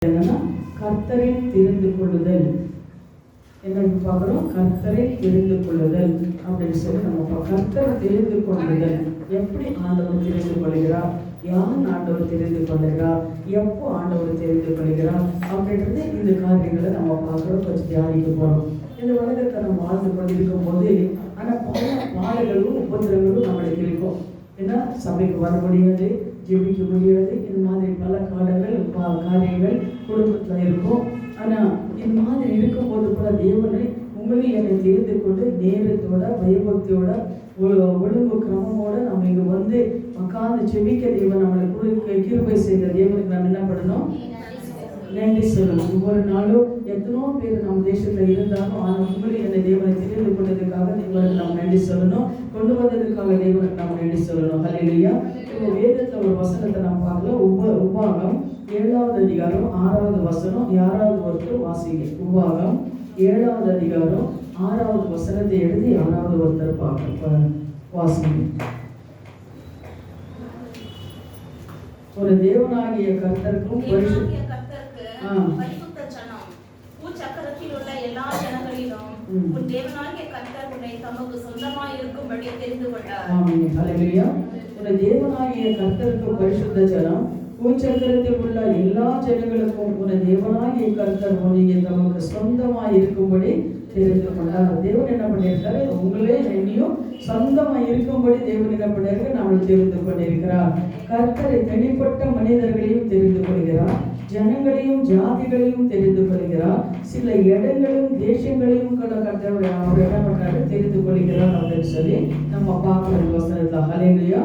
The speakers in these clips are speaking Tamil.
என்னன்னா கர்த்தரை தெரிந்து கொள்ளுதல். என்ன பார்க்குறோம்? கர்த்தரை தெரிந்து கொள்ளுதல் அப்படின்னு சொல்லி நம்ம கர்த்தரை தெரிந்து கொள்ளுதல். எப்படி ஆண்டவர் தெரிந்து கொள்கிறார், யார் ஆண்டவர் தெரிந்து கொள்கிறார், எப்போ ஆண்டவர் தெரிந்து கொள்கிறார் அப்படின்றது இந்த காரியங்களை நம்ம பார்க்குறோம். கொஞ்சம் தியானிக்க போகிறோம். இந்த உலகத்தை நம்ம வாழ்ந்து கொண்டிருக்கும் போது ஆனால் பல பாடுகளும் உபத்திரங்களும் நம்மளுக்கு இருக்கும். ஏன்னா சபைக்கு வர முடியாது, ஜெபிக்க முடியாது, இந்த மாதிரி பல காரியங்கள் குடும்பத்தில் இருக்கும். ஆனால் இந்த மாதிரி இருக்கும்போது கூட தேவனை உங்களையும் என்னை தெரிந்து கொண்டு நேரத்தோட பயபக்தியோட ஒழுங்கு கிரமமோட நம்ம இங்கே வந்து உட்கார்ந்து ஜெபிக்க தேவன் நம்மளுக்கு கிருபை செய்த தேவனுக்கு நம்ம என்ன பண்ணணும்? நன்றி சொல்லணும். ஒவ்வொரு நாளும் எத்தனோ பேர் நம்ம தேசத்தில் இருந்தாலும் ஆனால் உங்களையும் என்னை தேவனை தெரிந்து கொண்டதுக்காக தேவனுக்கு நம்ம நன்றி சொல்லணும். கொண்டு வந்ததுக்காக தேவனுக்கு நம்ம நன்றி சொல்லணும். ஹல்லேலூயா. இப்போ வேதத்தில் ஒரு வசனத்தை நம்ம பார்க்கலாம். உபாகம் 7வது அதிகாரம் 6வது வசனம். யாராவது ஒருத்தர் வாசிங்க. உபாகம் 7வது அதிகாரம் 6வது வசனத்தை எழுதி யாராவது ஒருத்தர் வாசிங்க. ஒரு தேவனாகிய கர்த்தருக்கும் பரிசுத்த ஜனம் பூச்சக்கரத்தில் உள்ள எல்லா ஜனங்களுக்கும் உன தேவனாகிய கர்த்தர் உன்னை தமக்கு சொந்தமாய் இருக்கும்படி தெரிந்து கொண்டார். தேவன் என்ன பண்ணியிருக்காரு? உங்களே என்னையும் சொந்தமாய் இருக்கும்படி தேவன் என்ன பண்ணியிருக்காரு? நம்மளை தெரிந்து கொண்டிருக்கிறார். கர்த்தரை தனிப்பட்ட மனிதர்களையும் தெரிந்து கொள்கிறார், ஜனங்களையும் ஜாதிகளையும் தெரிந்து கொள்கிறார், சில இடங்களும் தேசங்களையும் கர்த்தர் அவர் என்ன பண்றாரு? தெரிந்து கொள்கிறார் அப்படின்னு சொல்லி நம்ம பார்க்கணும் வசனத்துல. ஹல்லேலூயா.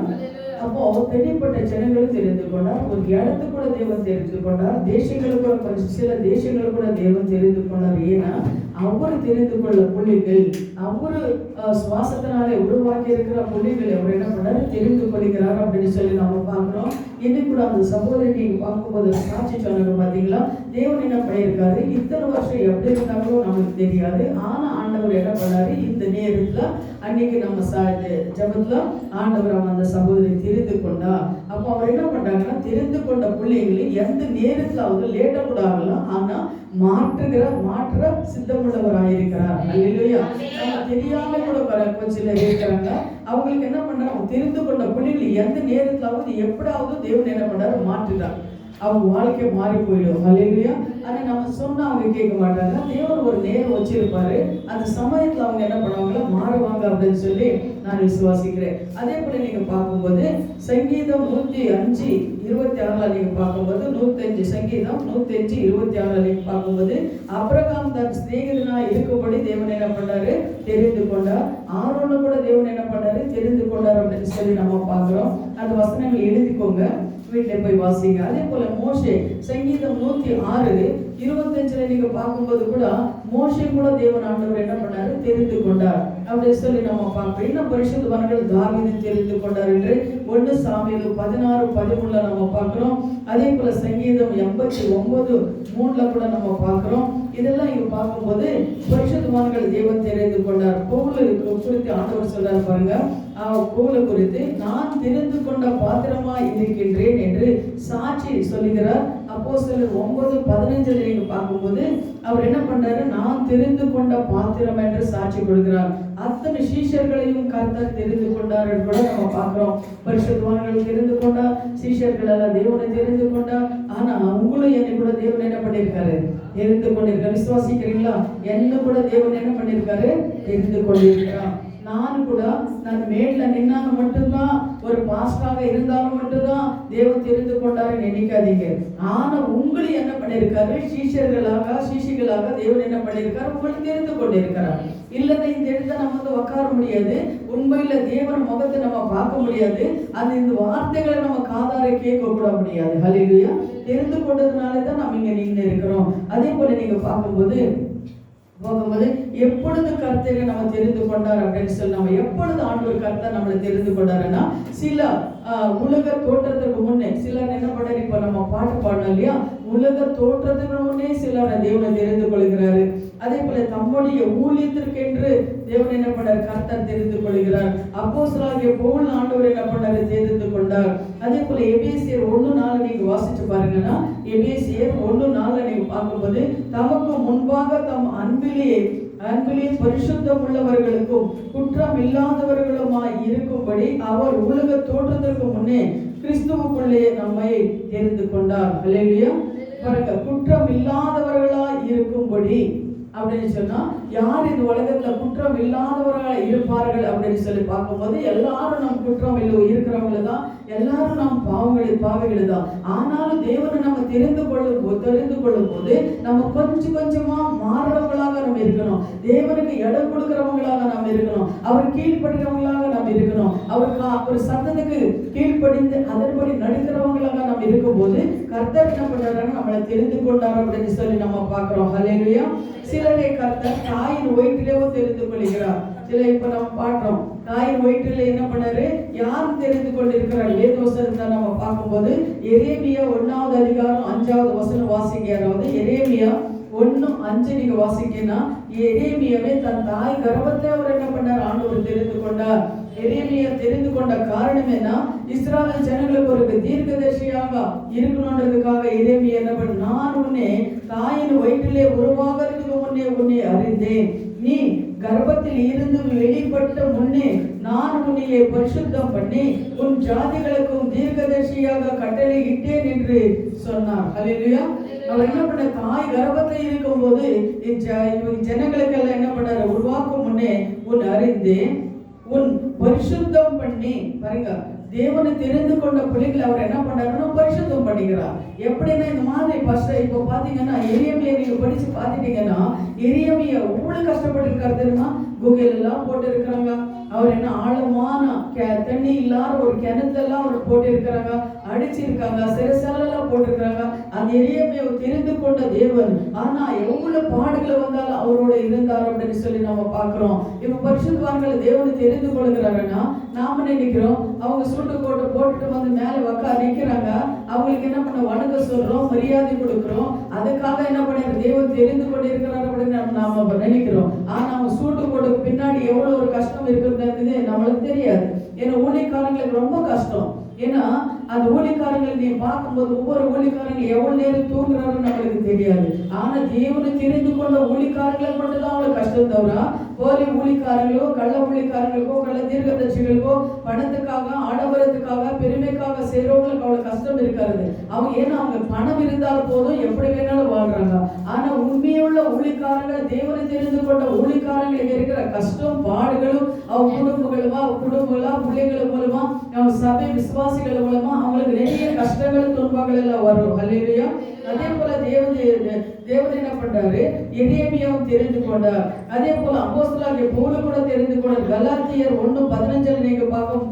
அப்போ தனிப்பட்ட ஜனங்களும் தெரிந்து கொண்டார், ஒரு இடத்து கூட தேவன் தெரிந்து கொண்டார், தேசங்களுக்கு கூட சில தேசங்கள் கூட தேவன் தெரிந்து கொண்டார். ஏன்னா அவரு தெரிந்து கொள்ள புள்ளிகள், அவரு சுவாசத்தினாலே உருவாக்கி இருக்கிற புள்ளிகளை அவர் என்ன பண்ணாரு? தெரிந்து கொள்கிறார் அப்படின்னு சொல்லி நம்ம பார்க்கிறோம். இன்னைக்கு கூட அந்த சகோதரி நீங்க பார்க்கும்போது சாட்சி சொன்னாங்க பார்த்தீங்களா? தேவன் என்ன பண்ணியிருக்காரு? இத்தனை வருஷம் எப்படி இருந்தாங்களோ நமக்கு தெரியாது. ஆனா ஆண்டவர் என்ன பண்ணாரு? இந்த நேரத்துல அன்னைக்கு நம்ம ஜபத்துல ஆண்டவர் அந்த சகோதரி தெரிந்து கொண்டா. அப்போ அவர் என்ன பண்றாங்கன்னா, தெரிந்து கொண்ட பிள்ளைங்களை எந்த நேரத்துல அவங்க லேட்ட கூடாகலாம், ஆனா மாற்ற சித்தமுள்ளவராயிருக்கிறார். அல்லேலூயா. நம்ம தெரியாம கூட சிலர் இருக்கிறாங்க. அவங்களுக்கு என்ன பண்றாங்க? தெரிந்து கொண்ட பிள்ளைகளை எந்த நேரத்திலாவது எப்படாவது தேவன் என்ன பண்றாரு? மாற்றுறார். அவங்க வாழ்க்கை மாறி போயிடும். ஹல்லேலூயா. ஆனா நம்ம சொன்னா அவங்க கேட்க மாட்டாங்க. தேவன் ஒரு நேரம் வச்சிருப்பாரு, அந்த சமயத்துல அவங்க என்ன பண்ணுவாங்களா? மாறுவாங்க அப்படின்னு சொல்லி நான் விசுவாசிக்கிறேன். அதே போல நீங்க பார்க்கும்போது சங்கீதம் 105:26 நீங்க பார்க்கும்போது 105 சங்கீதம் 105:26 நீங்க பார்க்கும்போது அபிரகாம் தன் சிநேகிதனா இருக்கும்படி தேவன் என்ன பண்ணாரு? தெரிந்து கொண்டார். ஆரோனை கூட தேவன் என்ன பண்ணாரு? தெரிந்து கொண்டார் அப்படின்னு சொல்லி நம்ம பார்க்கிறோம். அந்த வசனங்கள் எழுதிக்கோங்க, வீட்டில் போய் வாசிங்க. அதே போல மோசே சங்கீதம் 106:25 நீங்க பார்க்கும்போது கூட மோசே கூட தேவன் ஆண்டவர் என்ன பண்ணாரு? தெரிந்து கொண்டார் அப்படின்னு சொல்லி நம்ம பார்க்கிறோம். இன்னும் பரிசுத்தவான்கள் தாவீது தெரிந்து கொண்டார் என்று 1 சாமுவேல் 16:13 நம்ம பார்க்கிறோம். அதே போல சங்கீதம் 89:3 கூட நம்ம பார்க்கிறோம். இதெல்லாம் இங்க பார்க்கும்போது பரிசுத்தவான்கள் தேவன் தெரிந்து கொண்டார். பவுலை குறித்து ஆண்டவர் சொல்றாரு பாருங்க. பவுலை குறித்து நான் தெரிந்து கொண்ட பாத்திரமா இருக்கின்றேன் என்று சாட்சி சொல்லுகிறார். அப்போஸ்தலர் 9:15 நீங்க பார்க்கும்போது அவர் என்ன பண்றாரு? நான் தெரிந்து கொண்ட பாத்திரம் என்று சாட்சி கொடுக்கிறார். அத்தனை சீஷர்களையும் கர்த்தர் தெரிந்து கொண்டார் என்று கூட நம்ம பார்க்கிறோம். பரிசுத்தவான்கள் தெரிந்து கொண்டார், சீஷர்கள் எல்லாம் தேவனை தெரிந்து கொண்டார். ஆனா உங்களும் என்னை கூட தேவன் என்ன பண்ணியிருக்காரு? தெரிந்து கொண்டிருக்காரு. விசுவாசிக்கிறீங்களா? என்ன கூட தேவன் என்ன பண்ணியிருக்காரு? தெரிந்து கொண்டிருக்கிறார். நான் மேட்ல நின்னாங்க மட்டும்தான், ஒரு பாஸ்டாக இருந்தாலும் மட்டும்தான் தேவன் தெரிந்து கொண்டாரு நினைக்காதீங்க. ஆனா உங்களை என்ன பண்ணிருக்காரு? சீஷிகளாக தேவன் என்ன பண்ணிருக்காரு? உங்களை தெரிந்து கொண்டிருக்கிறார். இல்லைன்னா இந்த இடத்துல நம்ம வந்து உட்கார முடியாது, உண்மையில தேவன் முகத்தை நம்ம பார்க்க முடியாது, அது இந்த வார்த்தைகளை நம்ம காதார கேட்க கூட முடியாது. ஹல்லேலூயா. தெரிந்து கொண்டதுனாலதான் நம்ம இங்க நின்று இருக்கிறோம். அதே போல நீங்க பார்க்கும்போது எப்பொழுது கர்த்தரை நம்ம தெரிந்து கொண்டார் அப்படின்னு சொல்லி நம்ம எப்பொழுது ஆண்டவர் கர்த்தர் நம்மளை தெரிந்து கொண்டாருன்னா, சில உலக தோற்றத்துக்கு முன்னே சிலர் என்ன பண்ணாரு? இப்ப நம்ம பாட்டு பாடணும் இல்லையா? உலக தோற்றத்துக்கு முன்னே சிலர் தேவனை தெரிந்து கொள்கிறாரு. அதே போல தம்முடைய ஊழியத்திற்கென்று தேவன் என்ன பண்ணார்? கர்த்தர் தெரிந்து கொள்கிறார். அப்போஸ்தலனாகிய பவுல் ஆண்டவர் என்ன பண்ணாரு? தெரிந்து கொண்டார். அதே போல எபேசியர் 1:4 நீங்க வாசிச்சு பாருங்கன்னா, எபேசியர் 1:4 நீங்க பார்க்கும்போது, தமக்கு முன்பாக தம் அன்பிலே பரிசுத்தம் உள்ளவர்களுக்கும் குற்றம் இல்லாதவர்களுமாய் இருக்கும்படி அவர் உலக தோற்றத்திற்கு முன்னே கிறிஸ்துவுக்குள்ளே நம்மை தெரிந்து கொண்டார். அல்லேலூயா. பாருங்க, குற்றம் இல்லாதவர்களாய் இருக்கும்படி அப்படின்னு சொன்னா, யார் இந்த உலகத்துல குற்றம் இல்லாதவர்களாக இருப்பார்கள் அப்படின்னு சொல்லி பார்க்கும்போது, எல்லாரும் நம் குற்றம் இருக்கிறவங்கள தான், எல்லாரும் நாம் பாவிகள் தான். ஆனாலும் தேவனை நம்ம தெரிந்து கொள்ளும் போது நம்ம கொஞ்சமா மாறுறவங்களாக நம்ம இருக்கணும். தேவனுக்கு இடம் கொடுக்கிறவங்களாக நாம் இருக்கணும். அவர் கீழ்ப்படுகிறவங்களாக நாம் இருக்கணும். அவர் சத்தத்துக்கு கீழ்ப்படிந்து அதன்படி நடுக்கிறவங்களாக நாம் இருக்கும் போது கர்த்தர் என்ன பண்றாரு? நம்மளை தெரிந்து கொண்டார் அப்படின்னு சொல்லி நம்ம பார்க்கிறோம். ஹல்லேலூயா. சிலரை கர்த்தர் தாயின் வயிற்றிலேயே தெரிந்து கொள்கிறார். சில இப்ப நம்ம பாடுறோம், தாயின் வயிற்றில என்ன பண்ணாரு? யாரும் தெரிந்து கொண்டிருக்கிறார். வேதவசனத்தை நம்ம பார்க்கும்போது எரேமியா 1வது அதிகாரம் 5வது வசனம் வாசிங்க. அதாவது எரேமியா 1:5 நீங்க வாசிக்கனா, எரேமியாவே தன் தாய் கர்ப்பத்தை அவர் என்ன பண்ணார்? ஆண்டவர் தெரிந்து கொண்டார். எரேமியா தெரிந்து கொண்ட காரணம் என்ன? இஸ்ராயேல் ஜனங்களுக்கு ஒரு தீர்க்கதரிசியாக இருக்கணும்ன்றதுக்காக எரேமியா என்ன பண்ண, நான் உன்னை தாயின் வயிற்றிலே உருவாகிறதுக்கு முன்னே உன்னை அறிந்தேன். நீ கர்ப்பத்தில் இருந்து வெளிப்பட்ட முன்னே நான் உன்னை பரிசுத்தம் பண்ணி உன் ஜாதிகளுக்கும் தீர்க்கதரிசியாக கட்டளை இட்டேன் என்று சொன்னார். ஹல்லேலூயா. அவர் என்ன பண்ண? தாய் கர்ப்பத்தில் இருக்கும் போது ஜனங்களுக்கெல்லாம் என்ன பண்ணாரு? உருவாக்கும் முன்னே உன் அறிந்தேன், உன் பரிசுத்தம் பண்ணி. பாருங்க, தேவனை தெரிந்து கொண்ட பிள்ளைகளை அவர் என்ன பண்றாருன்னா பரிசுத்தம் பண்ணிக்கிறார். எப்படின்னா இந்த மாதிரி ஃபர்ஸ்ட் இப்போ பாத்தீங்கன்னா எரேமியா நீங்க படிச்சு பாத்துட்டீங்கன்னா, எரேமியா எவ்வளவு கஷ்டப்பட்டு இருக்காரு தெரியுமா? கூகுள் எல்லாம் போட்டு இருக்கிறாங்க. அவர் என்ன ஆழமான தண்ணி இல்லாத ஒரு கிணத்தெல்லாம் அவர் போட்டு இருக்கிறாங்க, அடிச்சிருக்காங்க, சிறசெல்லாம் போட்டிருக்கிறாங்க. அந்த எரேமியாவை தெரிந்து கொண்ட தேவன் ஆனா எவ்வளவு பாடுகளை வந்தாலும் அவரோட இருந்தார் அப்படின்னு சொல்லி நம்ம பாக்குறோம். இப்ப பரிசுத்தவான்களை தேவனை தெரிந்து கொள்கிறாருன்னா நாம நினைக்கிறோம் அவங்க சூட்டு கோட்டை போட்டுட்டு வந்து மேல நிக்கிறாங்க, அவங்களுக்கு என்ன பண்ண வணக்க சொல்றோம், மரியாதை கொடுக்கிறோம். அதுக்காக என்ன பண்ண தேவன் தெரிந்து கொண்டு இருக்கிறார் அப்படின்னு நாம நினைக்கிறோம். ஆனா அவங்க சூட்டு கோட்டுக்கு பின்னாடி எவ்வளவு ஒரு கஷ்டம் இருக்கிறது நம்மளுக்கு தெரியாது. ஏன்னா ஊழியக்காரங்களுக்கு ரொம்ப கஷ்டம். ஏன்னா அந்த ஊழியக்காரங்களை நீ பார்க்கும்போது ஒவ்வொரு ஊழியக்காரங்களும் எவ்வளவு நேரம் தூங்குறாருன்னு நம்மளுக்கு தெரியாது. ஆனா தேவனை தெரிந்து கொண்ட ஊழியக்காரங்களுக்கு மட்டும்தான் அவங்களுக்கு கஷ்டம் தவிர, போலி ஊழியக்காரங்களோ கள்ள ஊழியக்காரங்களுக்கோ கள்ள தீர்க்கதரிசிகளுக்கோ பணத்துக்காக ஆடம்பரத்துக்காக பெருமைக்காக செய்யறவங்களுக்கு அவ்வளவு கஷ்டம் இருக்காது. அவங்க ஏன்னா அவங்க பணம் இருந்தால் போதும் எப்படி வேணாலும் வாழ்றாங்க. ஆனா உண்மையுள்ள ஊழியக்காரங்கள் தேவனை தெரிந்து கொண்ட ஊழியக்காரங்களுக்கு இருக்கிற கஷ்டம் பாடுகளும் அவங்க குடும்பங்களா பிள்ளைகள் மூலமா அவங்க சபை விசுவாசிகள் மூலமா அவங்களுக்கு நிறைய கஷ்டங்கள் துன்பங்கள் எல்லாம் வரும். ஹல்லேலூயா. அதே போல தேவன் என்ன பண்றாரு? எரேமியாவும் தெரிந்து கொண்டார். அதே போல அப்போஸ்தலனாகிய பவுல் கூட தெரிந்து கொண்டார். கலாத்தியர் 1:15 நீங்க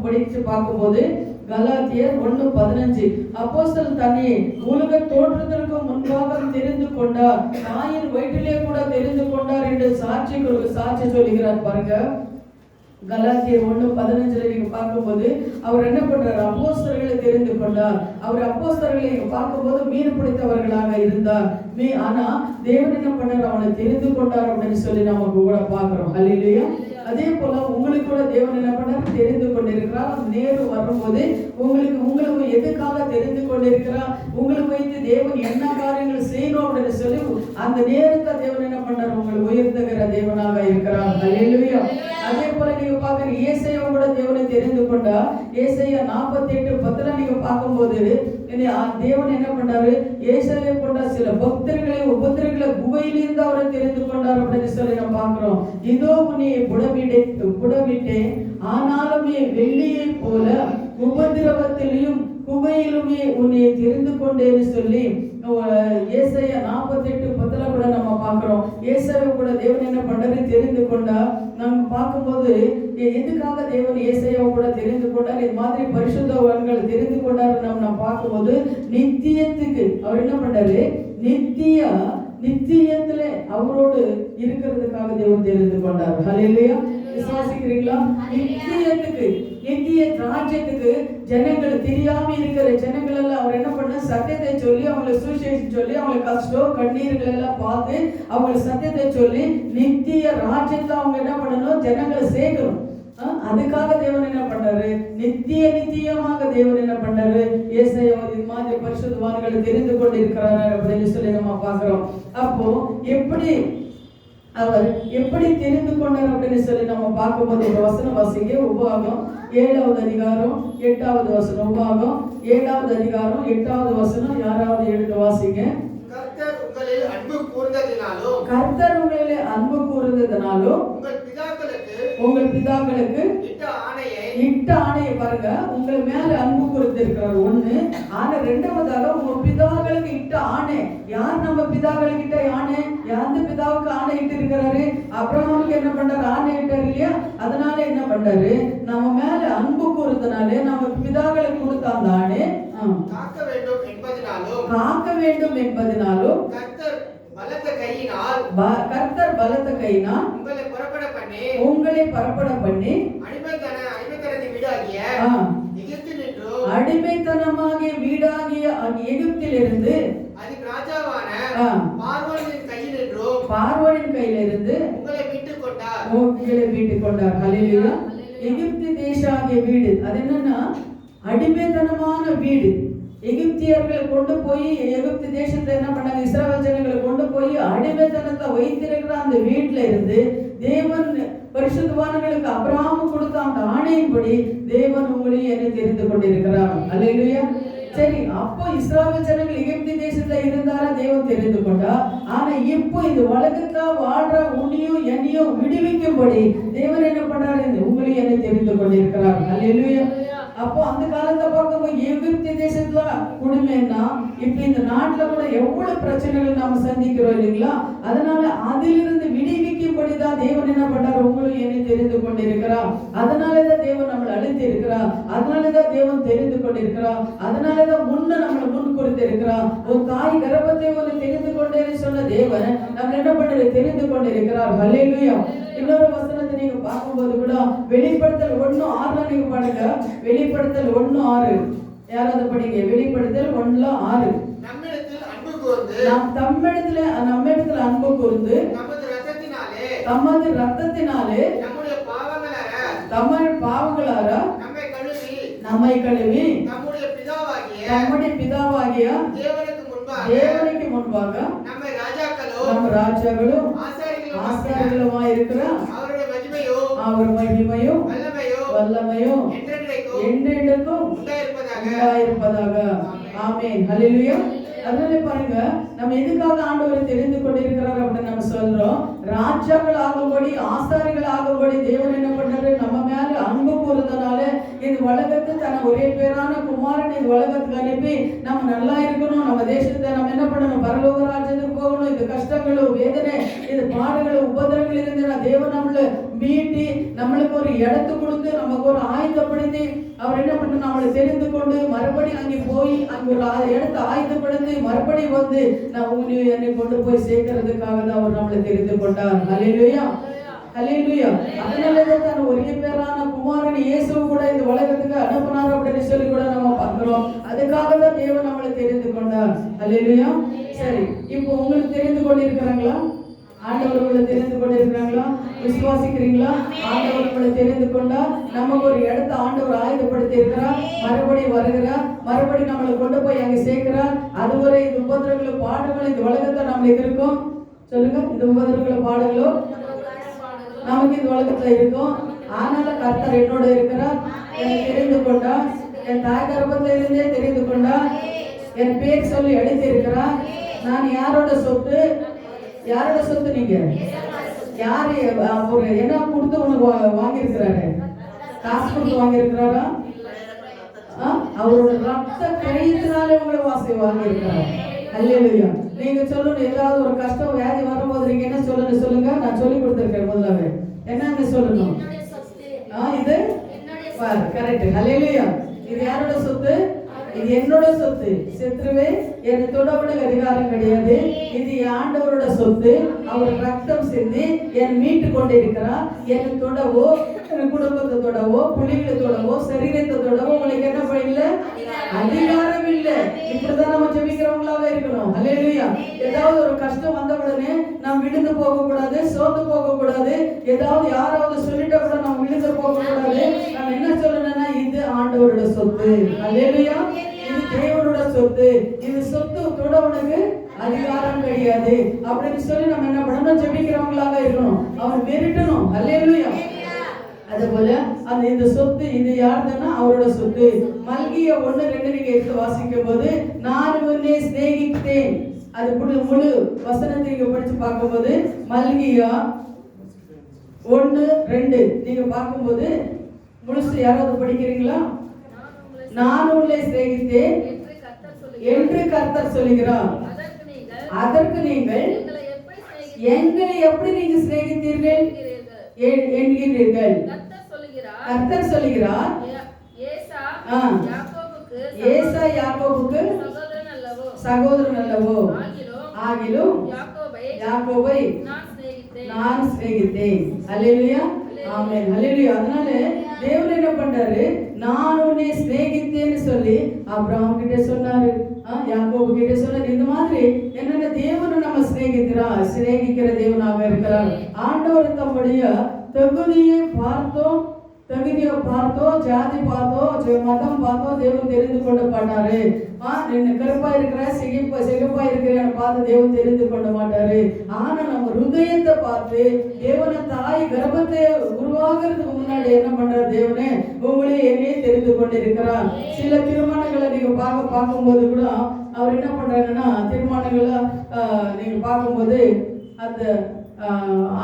படிச்சு பார்க்கும்போது கலாத்தியர் 1:15 அப்போஸ்தலன் தன்னை உலக தோற்றத்திற்கு முன்பாக தெரிந்து கொண்டார், தாயின் வயிற்றிலே கூட தெரிந்து கொண்டார் என்று சாட்சி சொல்லுகிறார். பாருங்க, கலாத்தியர் 1:15 நீங்க பார்க்கும்போது அவர் என்ன பண்றாரு? அப்போஸ்தலர்களை தெரிந்து கொண்டார். அவர் அப்போஸ்தலர்களை பார்க்கும்போது மீன் பிடித்தவர்களாக இருந்தார். ஆனா தேவன் என்ன பண்ணார்? அவனை தெரிந்து கொண்டார் அப்படின்னு சொல்லி நமக்கு கூட பார்க்கிறோம். ஹல்லேலூயா. அதே போல உங்களுக்கு கூட தேவன் என்ன பண்ணார்? தெரிந்து கொண்டிருக்கிறார். நேரம் வரும்போது உங்களுக்கு எதுக்காக தெரிந்து கொண்டிருக்கிறார், உங்களுக்கு வைத்து தேவன் என்ன காரியங்கள் செய்யணும் அப்படின்னு சொல்லி அந்த நேரத்தை தேவன் என்ன பண்ணார்? உங்களை உயர்த்துகிற தேவனாக இருக்கிறார். ஹல்லேலூயா. அதே போல நீங்க பாக்குற ஏசாயா கூட தேவனை தெரிந்து கொண்டா. ஏசாயா 48:10 நீங்க பார்க்கும்போது தேவன் என்ன பண்ணாரு? ஏசாயா கொண்ட சில பக்தர்களை உபத்திரங்களை குகையிலிருந்து அவரை தெரிந்து கொண்டார் அப்படின்னு சொல்லி நம்ம பார்க்கிறோம். இதோ உன்னை புடமிட்டேன், ஆனாலுமே வெள்ளியை போல உபதிரவத்திலையும் குகையிலுமே உன்னை தெரிந்து கொண்டேன்னு சொல்லி ஏசாயா 48:10 கூட நம்ம பார்க்கிறோம். ஏசாயா கூட தேவன் என்ன பண்றாரு? தெரிந்து கொண்டா. நம்ம பார்க்கும்போது எதுக்காக தேவன் ஏசாயாவை கூட தெரிந்து கொண்டார், இது மாதிரி பரிசுத்தவான்கள் தெரிந்து கொண்டார் நம்ம பார்க்கும்போது நித்தியத்துக்கு அவர் என்ன பண்றாரு? நித்தியத்துல அவரோடு இருக்கிறதுக்காக தேவன் தெரிந்து கொண்டார். ஹல்லேலூயா. விசுவாசிக்கிறீங்களா? நித்தியத்துக்கு நித்திய ராஜ்யத்துக்கு ஜனங்கள் தெரியாம இருக்கிற ஜனங்கள் எல்லாம் அவர் என்ன பண்ண சத்தியத்தை சொல்லி அவங்களை சுவிசேஷம் சொல்லி அவங்களை கஷ்டம் கண்ணீர்கள் எல்லாம் பார்த்து அவங்களை சத்தியத்தை சொல்லி நித்திய ராஜ்யத்தை அவங்க என்ன பண்ணணும், ஜனங்களை சேர்க்கணும். அதுக்காக தேவன் என்ன பண்றாரு, நித்தியமாக தேவன் என்ன பண்றாரு, ஏசாயா இது மாதிரி பரிசுத்தவான்களை தெரிந்து கொண்டு இருக்கிறார் அப்படின்னு சொல்லி நம்ம பார்க்கிறோம். அப்போ அவர் எப்படி தெரிந்து கொண்டார் அப்படின்னு சொல்லி நம்ம பார்க்கும்போது ஒரு வசனம் வாசிங்க. உபாகம் 7வது அதிகாரம் 8வது வசனம். உபாகம் 7வது அதிகாரம் 8வது வசனம். யாராவது எடுத்து வாசிங்க. கர்த்தர் உங்களில் அன்பு கூர்ந்ததினாலும் அன்பு கூர்ந்ததினாலும் உங்கள் பிதாக்களுக்கு இட்ட ஆணையை பாருங்க, உங்கள் மேல அன்பு கூர்ந்திருக்கிறார் ஒண்ணு. ஆனா ரெண்டாவதாக உங்க பிதாக்களுக்கு இட்ட ஆணை. யார் நம்ம பிதாக்களுக்கு இட்ட ஆணை? யாரு பிதாவுக்கு ஆணை இட்டு இருக்கிறாரு? அப்ரஹாமுக்கு என்ன பண்றாரு, ஆணை இட்டாரு இல்லையா? அதனால என்ன பண்றாரு, நம்ம மேல அன்பு கூர்ந்தனால நம்ம பிதாக்களுக்கு கொடுத்த அந்த ஆணை காக்க வேண்டும் என்பதனாலும் கர்த்தர் பலத்த கையினால் உங்களை புறப்பட பண்ணி அடிமைத்தனமாகிய வீடாகிய எகிப்திலிருந்து பார்வோனின் கையிலிருந்து உங்களை மீட்டுக் கொண்டார். ஹல்லேலூயா. எகிப்து தேசாகிய வீடு அது என்னன்னா அடிமைத்தனமான வீடு. எகிப்தியர்களை கொண்டு போய் எகிப்து தேசத்தை என்ன பண்ணாங்க, இஸ்ரவேல் ஜனங்களை கொண்டு போய் அடிமைத்தனத்தை வைத்திருக்கிற அந்த வீட்டுல இருந்து தேவன் பரிசுத்தவான்களுக்கு அபிரகாம் கொடுத்த அந்த ஆணையின்படி தேவன் உங்களையும் என்ன தெரிந்து கொண்டிருக்கிறார். அல்லேலூயா. சரி, அப்போ இஸ்ரவேல் ஜனங்கள் எகிப்து தேசத்துல இருந்தாரா தேவன் தெரிந்து கொண்டா. ஆனா இப்போ இந்த உலகத்துல வாழ்ற உன்னையும் என்னையும் விடுவிக்கும்படி தேவன் என்ன பண்றாரு, உங்களையும் என்ன தெரிந்து கொண்டிருக்கிறார். அல்லேலூயா. அப்போ அந்த காலத்தை பார்க்கும்போது எகிப்து தேசத்துல குடும்பம்னா இப்ப இந்த நாட்டுல கூட எவ்வளவு பிரச்சனைகள் நாம சந்திக்கிறோம் இல்லைங்களா? அதனால அதிலிருந்து விடுவிக்கும்படிதான் தேவன் என்ன பண்றாரு, உங்களும் என்னை தெரிந்து கொண்டிருக்கிறார். அதனாலதான் தேவன் நம்மளை அழைத்து இருக்கிறார். அதனாலதான் தேவன் தெரிந்து கொண்டிருக்கிறார். அதனாலதான் முன்ன நம்மளை முன் குறித்து இருக்கிறார். ஒரு தாய் கர்ப்பத்தை ஒன்று தெரிந்து கொண்டேன்னு சொன்ன தேவன் நம்ம என்ன பண்றது, தெரிந்து கொண்டிருக்கிறார். ஹல்லேலூயா. இன்னொரு வசனத்தை நீங்க பார்க்கும்போது கூட வெளிப்படுத்தல் 1:6 நீங்க பாருங்க. வெளிப்படுத்தல் 1:6 யாராவது படிங்க. வெளிப்படுத்தல் 1:6 நம்மிடத்தில் அன்பு கூர்ந்து தமது ரத்தத்தினாலே தமது பாவங்களார நம்மை கழுவி நம்முடைய பிதாவாகிய தேவனுக்கு முன்பாக நம்ம ராஜாக்களும் ஆசாரிகளுமாய் இருக்கிற அவர் மகிமையும் வல்லமையும் என்றென்றைக்கும் உண்டாயிருப்பதாக. ஆமென். ஹல்லேலூயா. அதனால பாருங்க, நம்ம எதுக்காக ஆண்டவரை தெரிந்து கொண்டிருக்கிறார் அப்படின்னு நம்ம சொல்றோம். ராஜாக்கள் ஆகும்படி ஆசாரிகள் ஆகும்படி தேவன் என்ன பண்றாரு, நம்ம மேல அன்பு கூறுறதுனால இந்த உலகத்தை தன ஒரே பேரான குமாரன் இந்த உலகத்துக்கு அனுப்பி நம்ம நல்லா இருக்கணும், நம்ம தேசத்தை நம்ம என்ன பண்ணணும், பரலோக ராஜ்யத்துக்கு போகணும். இந்த கஷ்டங்களும் வேதனை இந்த பாடுகளும் உபதிரங்கள் இருந்துன்னா தேவன் நம்மளை மீட்டி நம்மளுக்கு ஒரு இடத்து கொடுத்து நமக்கு ஒரு ஆயுதப்படுத்தி அவர் என்ன பண்ண நம்மளை தெரிந்து கொண்டு மறுபடியும் அங்கே போய் அங்கே ஒரு இடத்தை ஆயுதப்படுத்தி மறுபடியும் வந்து நான் உங்களையும் என்னை கொண்டு போய் சேர்க்கறதுக்காக தான் அவர் நம்மளை தெரிந்து கொண்டார். ஹல்லேலூயா. ஹல்லேலூயா. அதனாலதான் தன் ஒரே பேரான குமாரன் இயேசு கூட இந்த உலகத்துக்கு அனுப்பினார் அப்படின்னு சொல்லி கூட நம்ம பார்க்கிறோம். அதுக்காக தான் தேவன் நம்மளை தெரிந்து கொண்டார். ஹல்லேலூயா. சரி, இப்போ உங்களுக்கு தெரிந்து கொண்டிருக்கிறாங்களா? ஆண்டவர் உங்களை தெரிந்து கொண்டிருக்கிறாங்களா? விசுவாசிக்கிறீங்களா? ஆண்டவர் உங்களை தெரிந்து கொண்டா நமக்கு ஒரு இடத்தை ஆண்டவர் ஆயுதப்படுத்தி இருக்கிறார். மறுபடியும் வருகிறார், மறுபடியும் நம்மளை கொண்டு போய் அங்கே சேர்க்கிறார். அதுவரை இந்த உபதிரங்களும் பாடுகளும் இந்த உலகத்தை நம்மளுக்கு இருக்கும். சொல்லுங்க, இந்த உபதிரங்களும் பாடுகளும் நமக்கு இந்த உலகத்துல இருக்கும். ஆனால கர்த்தர் என்னோட இருக்கிறார். என்னை தெரிந்து கொண்டா, என் தாய் கர்ப்பத்துல இருந்தே தெரிந்து கொண்டா, என் பேர் சொல்லி அழைத்து இருக்கிறார். நான் யாரோட சொத்து? யாரோட சொத்து? நீங்க யாரு? ஒரு என்ன கொடுத்து உனக்கு வாங்கியிருக்கிறாரு? காசு கொடுத்து வாங்கியிருக்கிறாரா? அவரோட ரத்த கழித்தினாலே உங்களை வாங்கியிருக்கிறார். அல்லேலூயா. நீங்க சொல்லணும், ஏதாவது ஒரு கஷ்டம் வியாதி வரும்போது நீங்க என்ன சொல்லணும் சொல்லுங்க. நான் சொல்லி கொடுத்துருக்கேன் முதல்ல. என்னன்னு சொல்லணும்? இது கரெக்ட். அல்லேலூயா. இது யாரோட சொத்து? இது என்னோட சொத்து. சத்ருவே என்னை தொடவுடைய அதிகாரம் கிடையாது. இது என் ஆண்டவரோட சொத்து. அவர் ரத்தம் சிந்தி என்னை மீட்டு கொண்டிருக்கிறார். என்னை தொடவோ, என் குடும்பத்தை தொடவோ, புலிகளை தொடவோ, சரீரத்தை தொடவோ உங்களுக்கு என்ன இல்லை, அதிகாரம் இல்லை. இப்படிதான் நம்ம ஜெபிக்கிறவங்களாவே இருக்கணும். அல்லேலூயா. ஏதாவது ஒரு கஷ்டம் வந்த உடனே நாம் விழுந்து போக கூடாது, சோர்ந்து போக கூடாது. ஏதாவது யாராவது சொல்லிட்ட கூட நம்ம விழுந்து போக கூடாது. நம்ம என்ன சொல்லணும்னா, இது ஆண்டவரோட சொத்து. அல்லேலூயா. இது தேவனோட சொத்து. இது சொத்து தொட உனக்கு அதிகாரம் கிடையாது அப்படின்னு சொல்லி நம்ம என்ன பண்ணணும், ஜெபிக்கிறவங்களாக இருக்கணும். அவர் மெரிட்டணும். அல்லேலூயா. அதே போல அந்த இந்த சொத்து இது யாருதுன்னா அவரோட சொத்து. மல்கியா 1:2 நீங்க எடுத்து வாசிக்கும் போது, நான் உன்னை சிநேகித்தேன். அது முழு வசனத்தை நீங்க படிச்சு பார்க்கும்போது மல்கியா 1:2 நீங்க பார்க்கும்போது முழுசு யாராவது படிக்கிறீங்களா? நான் உன்னை சிநேகித்தேன் என்று கர்த்தர் சொல்லுகிறார். அதற்கு நீங்கள் எங்களை எப்படி நீங்க சிநேகித்தீர்கள் என்கிறீர்கள். கர்த்தர் சொல்லுகிறார், ஏசா யாக்கோபுக்கு சகோதரன் அல்லவோ, ஆகிலும் யாக்கோபை நான் சிநேகித்தேன். அல்லேலூயா. ஆமென். அல்லேலூயா. அதனால தேவன் என்ன பண்றாரு, நான் உன்னை சிநேகித்தேன்னு சொல்லி ஆபிரகாம் கிட்ட சொன்னாரு, யாக்கோபு கிட்ட சொன்னாரு. இந்த மாதிரி என்னென்ன தேவனை நம்ம சிநேகிக்கிற தேவனாக இருக்கிறார். ஆண்டவர் தம்முடைய தகுதியை பார்த்தோம், ஜாதி பார்த்தோம், மதம் பார்த்தோம், தேவன் தெரிந்து கொள்ள மாட்டாரு. கருப்பா இருக்கிற சிகப்பா இருக்கிற பார்த்து தேவன் தெரிந்து கொள்ள மாட்டாரு. ஆனா நம்ம ஹிருதயத்தை பார்த்து தேவனை தாய் கர்ப்பத்தை உருவாகிறதுக்கு முன்னாடி என்ன பண்றாரு, தேவனே உங்களே என்னையே தெரிந்து கொண்டு இருக்கிறார். சில திருமணங்களை நீங்க பார்க்கும்போது கூட அவர் என்ன பண்றாங்கன்னா, திருமணங்களை நீங்க பார்க்கும்போது அந்த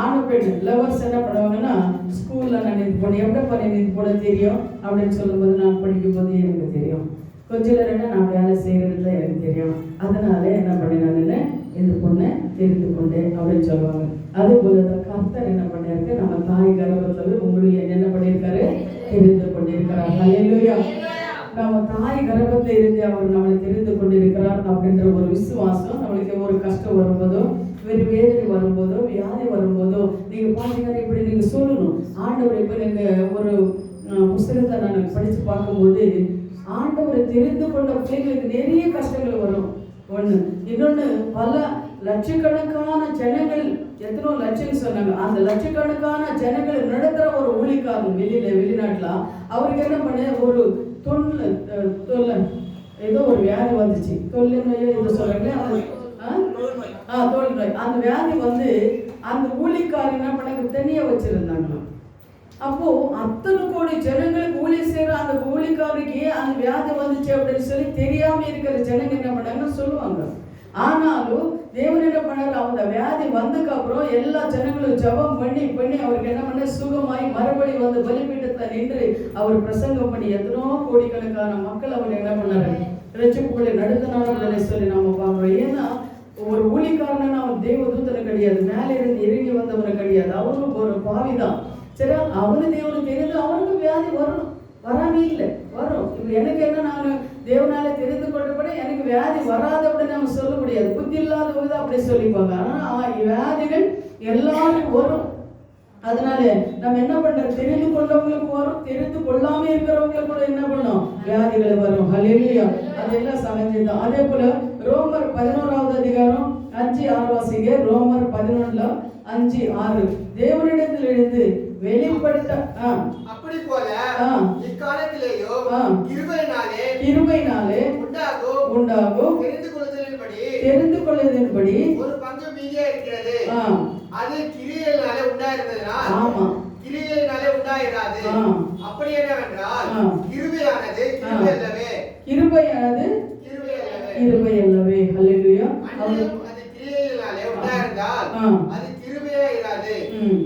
ஆணு பெண் லவர்ஸ் என்ன பண்ணுவாங்கன்னா, ஸ்கூல்ல நான் இது பண்ணி எப்படிப்பா நீ இது போட தெரியும் அப்படின்னு சொல்லும்போது, நான் படிக்கும் போது எனக்கு தெரியும், கொஞ்சம் இல்லைன்னா நான் வேலை செய்யறதுல எனக்கு தெரியும், அதனால என்ன பண்ணினான்னு இந்த பொண்ணை தெரிந்து கொண்டேன் அப்படின்னு சொல்லுவாங்க. அதே போலதான் கர்த்தர் என்ன பண்ணிருக்க, நம்ம தாய் கர்ப்பத்தில் உங்களுக்கு என்ன பண்ணியிருக்காரு, தெரிந்து கொண்டிருக்கிறார். அல்லேலூயா. நம்ம தாய் கர்ப்பத்தில் இருந்து அவர் நம்மளை தெரிந்து கொண்டிருக்கிறார் அப்படின்ற ஒரு விசுவாசம் நம்மளுக்கு ஒரு கஷ்டம் வரும்போதோ, ஒரு வேதனை வரும்போதோ, வியாதி வரும்போதோ நீங்க பாத்தீங்கன்னா இப்படி நீங்க சொல்லணும், ஆண்டவர். இப்ப நீங்க ஒரு புத்தகத்தை நான் படிச்சு பார்க்கும்போது, ஆண்டவரை தெரிந்து கொண்ட பிள்ளைகளுக்கு நிறைய கஷ்டங்கள் வரும். ஒண்ணு. இன்னொன்னு, பல லட்சக்கணக்கான ஜனங்கள், எத்தனோ லட்சம் சொன்னாங்க, அந்த லட்சக்கணக்கான ஜனங்களை நடத்துற ஒரு ஊழிக்காரன் வெளிநாட்டுல அவருக்கு என்ன பண்ண, ஒரு தொல்லை ஏதோ ஒரு வியாதி வந்துச்சு, தொல்லை நோயோ இது சொல்றாங்களே, தோல் நோய். அந்த வியாதி வந்து அந்த ஊழிக்காரர் என்ன பண்ண, தனியா வச்சிருந்தாங்களாம். அப்போ அத்தனை கோடி ஜனங்களுக்கு ஊழிய செய்யற அந்த ஊழிக்காரருக்கு அந்த வியாதி வந்துச்சு அப்படின்னு சொல்லி தெரியாம இருக்கிற ஜனங்க என்ன பண்ணாங்கன்னு சொல்லுவாங்க. ஆனாலும் தேவன் என்ன பண்ணாரு, அந்த வியாதி வந்ததுக்கு அப்புறம் எல்லா ஜனங்களும் ஜபம் பண்ணி அவருக்கு என்ன பண்ண, சுகமாய் மறுபடி வந்து பலிபீடத்துல நின்று அவர் பிரசங்கம் பண்ணி எத்தனோ கோடிக்கணக்கான மக்கள் அவர் என்ன பண்ணாரு, ரட்சிப்புகளை நடத்தினாலும் சொல்லி நாம பாக்குறோம். ஏன்னா ஒரு ஊழிக்காரன் அவன் தேவதூதனை கிடையாது, மேலே இருந்து இறங்கி வந்தவனை கிடையாது, அவனும் ஒரு பாவிதான். சரி, அவனு தேவனுக்கு தெரிந்து அவனுக்கும் வியாதி வரும், வராமே இல்லை, வரும். இப்ப எனக்கு என்ன, நான் தேவனால தெரிந்து கொண்டபடி எனக்கு வியாதி வராத அப்படின்னு நம்ம சொல்ல முடியாது, புத்தி இல்லாதவங்க தான் அப்படி சொல்லிப்பாங்க. ஆனா வியாதிகள் எல்லாருக்கும் வரும். அதனால நம்ம என்ன பண்றோம், தெரிந்து கொண்டவங்களுக்கு வரும், தெரிந்து கொள்ளாம இருக்கிறவங்களுக்கு கூட என்ன பண்ணோம், வியாதிகள் வரும். ஹல்லேலூயா. அதெல்லாம் சகஜம்தான். அதே போல ரோமர் 11வது அதிகாரம் 5-6 வாசிங்க. ரோமர் 11:5-6 தேவனிடத்தில் இருந்து வெளிப்படுத்த அப்படி போல இக்காலத்திலேயும் கிருபையினாலே உண்டாகும் தெரிந்து கொள்ளுதலின்படி ஒரு பங்கு மீதியா இருக்கிறது. அது கிரியையினாலே உண்டாயிருந்ததனால் ஆமா கிரியையினாலே உண்டாயிராது. அப்படி என்னவென்றால் கிருபையானது கிருபை அல்லவே. ஹல்லேலூயா. அது கிரியையினாலே உண்டாயிருந்தால் அது கிருபையா இராது.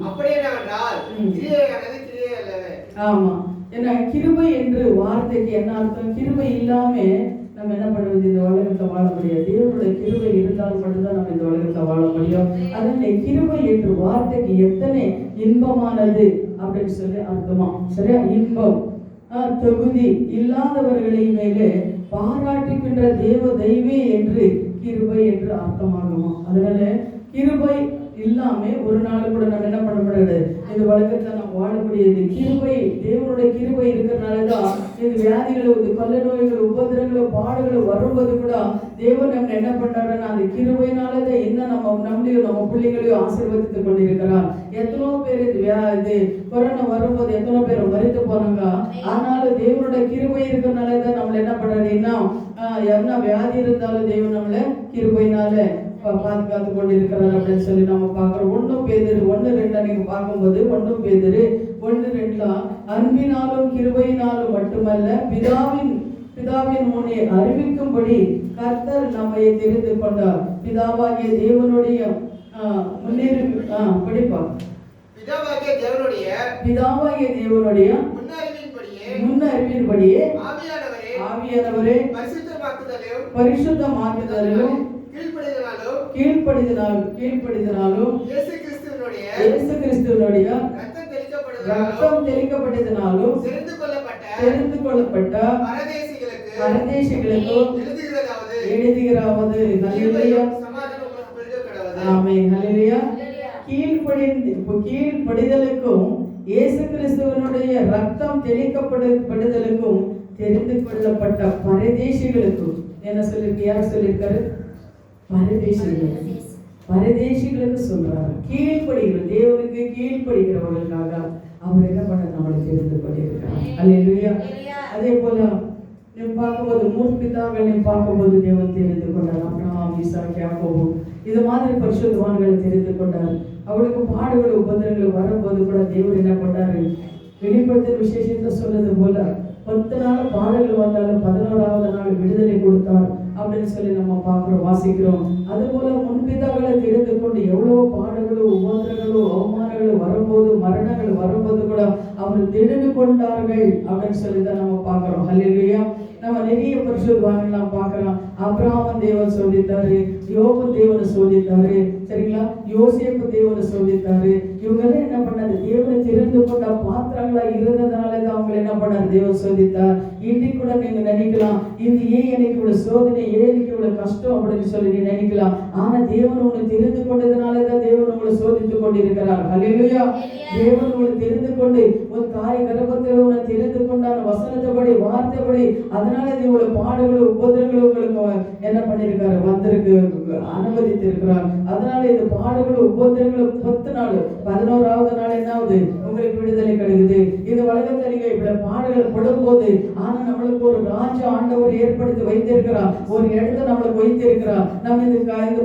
அப்படி என்னவென்றால் கிரியையானது கிரியை அல்லவே. ஆமா. ஏன்னா கிருபை என்று வார்த்தைக்கு என்ன அர்த்தம், கிருபை இல்லாம நம்ம என்ன பண்ணுவது, இந்த உலகத்தை வாழ முடியாது. தேவனுடைய கிருபை இருந்தால் மட்டும்தான் நம்ம இந்த உலகத்தை வாழ முடியும். அதனால கிருபை என்று வார்த்தைக்கு எத்தனை இன்பமானது அப்படின்னு சொல்லி அர்த்தமா. சரியா, இன்பம். தகுதி இல்லாதவர்களின் மேலே பாராட்டுகின்ற தெய்வே என்று கிருபை என்று அர்த்தமாகுமா. அதனால கிருபை இல்லாம ஒரு நாள் கூட நம்ம என்ன பண்ண முடியாது, இந்த உலகத்துல நம்ம வாழ முடியாது. கிருபை, தேவனுடைய கிருபை இருக்கிறதுனாலதான் இந்த வியாதிகள், கொள்ள நோய்கள், உபதிரங்கள், பாடுகள் வரும்போது கூட தேவன் நம்ம என்ன பண்றாருன்னா அந்த கிருபையினாலதான் என்ன நம்மளையும் நம்ம பிள்ளைகளையும் ஆசீர்வதித்து கொண்டிருக்கிறார். எத்தனோ பேர் இது கொரோனா வரும்போது எத்தனோ பேர் மரித்து போனாங்க. ஆனாலும் தேவனுடைய கிருபை இருக்கிறதுனாலதான் நம்மள என்ன பண்றாரு, என்ன வியாதி இருந்தாலும் தேவன் நம்மள கிருபையினால பாதுகாத்து கொண்டிருக்கிறார் அப்படின்னு சொல்லி நம்ம பார்க்கிறோம். 1 பேதுரு 1:2 நீங்க பார்க்கும்போது 1 பேதுரு 1:2 அன்பினாலும் கிருபையினாலும் மட்டுமல்ல பிதாவின் முன்னே அறிவிக்கும்படி கர்த்தர் நம்மை தெரிந்து கொண்டார். பிதாவாகிய தேவனுடைய படிப்பார். பிதாவாகிய தேவனுடைய முன்னறிவின்படியே ஆவியானவரே பரிசுத்தமாக்குதலும் கீழ்ப்படிதனாலும் இயேசு கிறிஸ்துவினுடைய ரத்தம் தெளிக்கப்பட்டதினாலும் தெரிந்து கொள்ளப்பட்ட பரதேசிகளுக்கு எழுதுகிறாவது. ஹல்லேலூயா, ஆமென், ஹல்லேலூயா. கீழ்ப்படிதலுக்கும் இயேசு கிறிஸ்துவினுடைய ரத்தம் தெளிக்கப்படுதலுக்கும் தெரிந்து கொள்ளப்பட்ட பரதேசிகளுக்கும் என்ன சொல்லிருக்கு, யார் சொல்லியிருக்காரு? பரதேசிகளுக்கு சொல்றாரு. கீழ்ப்படுகிற தேவனுக்கு கீழ்ப்படுகிறவர்களுக்காக அவர் என்ன பண்ண நம்மளை தெரிந்து கொண்டிருக்கிறார். அல்லேலூயா. அதே போல நீங்க பார்க்கும்போது முற்பிதாக்கள் நீங்க பார்க்கும்போது தேவன் தெரிந்து கொண்டார். அப்ரஹாம், ஈசாக், யாக்கோபு இது மாதிரி பரிசுத்தவான்களை தெரிந்து கொண்டார். அவளுக்கு பாடுகள் உபத்திரங்கள் வரும்போது கூட தேவன் என்ன பண்ணாரு, வெளிப்படுத்த விசேஷத்தை சொன்னது போல 10 நாள் பாடுகள் வந்தாலும் 11வது நாள் விடுதலை கொடுத்தார் அப்படின்னு சொல்லி நம்ம பார்க்கிறோம், வாசிக்கிறோம். அதுபோல முன்பிதாக்களை தெரிந்து கொண்டு எவ்வளவு பாடுகளோ உபத்திரங்களோ அவமானங்களோ வரும்போது மரணங்கள் வரும்போது கூட அவர் தெரிந்து கொண்டார்கள் அப்படின்னு சொல்லி தான் நம்ம பார்க்கிறோம். ஹல்லேலூயா. நம்ம நிறைய பரிசுத்தவான்கள் நாம் பார்க்கிறோம். ஆபிரகாம் தேவன் சோதித்தாரு, யோபு தேவனை சோதித்தாரு, சரிங்களா, யோசேப்பு தேவனை சோதித்தாரு. இவங்க என்ன பண்ணாரு, தேவனை தெரிந்து கொண்ட பாத்திரங்களா இருந்ததுனாலதான் அவங்க என்ன பண்ணாரு, தேவன் சோதித்தார். இன்னைக்கு கூட நீங்க நினைக்கலாம், இது ஏன் எனக்கு இவ்வளவு சோதனை, ஏன் எனக்கு இவ்வளவு கஷ்டம் அப்படின்னு சொல்லி நீ நினைக்கலாம். ஆனா தேவன் உங்களை தெரிந்து கொண்டதுனாலதான் தேவன் உங்களை சோதித்துக் கொண்டிருக்கிறார். ஹல்லேலூயா. தேவன் உங்களை தெரிந்து கொண்டு ஒரு தாய் கர்ப்பத்தில் உங்களை தெரிந்து கொண்டான வசனத்தைப்படி வார்த்தைப்படி அதனால இவ்வளவு பாடுகளும் உபத்திரங்களும் உங்களுக்கு என்ன பண்ணிருக்காரு, வந்திருக்கு, அனுமதித்திருக்கிறார். அதனால இந்த பாடுகளும் உபத்திரங்களும் 10 நாள் 11வது நாள் என்னாவது உங்களுக்கு விடுதலை கிடைக்குது. இந்த உலகத்தை நீங்க இப்படி பாடுகள் படும்போது ஆனா நம்மளுக்கு ஒரு ராஜ ஆண்டவர் ஏற்படுத்தி வைத்திருக்கிறார், ஒரு இடத்தை நம்மளுக்கு வைத்திருக்கிறார். நம்ம இந்த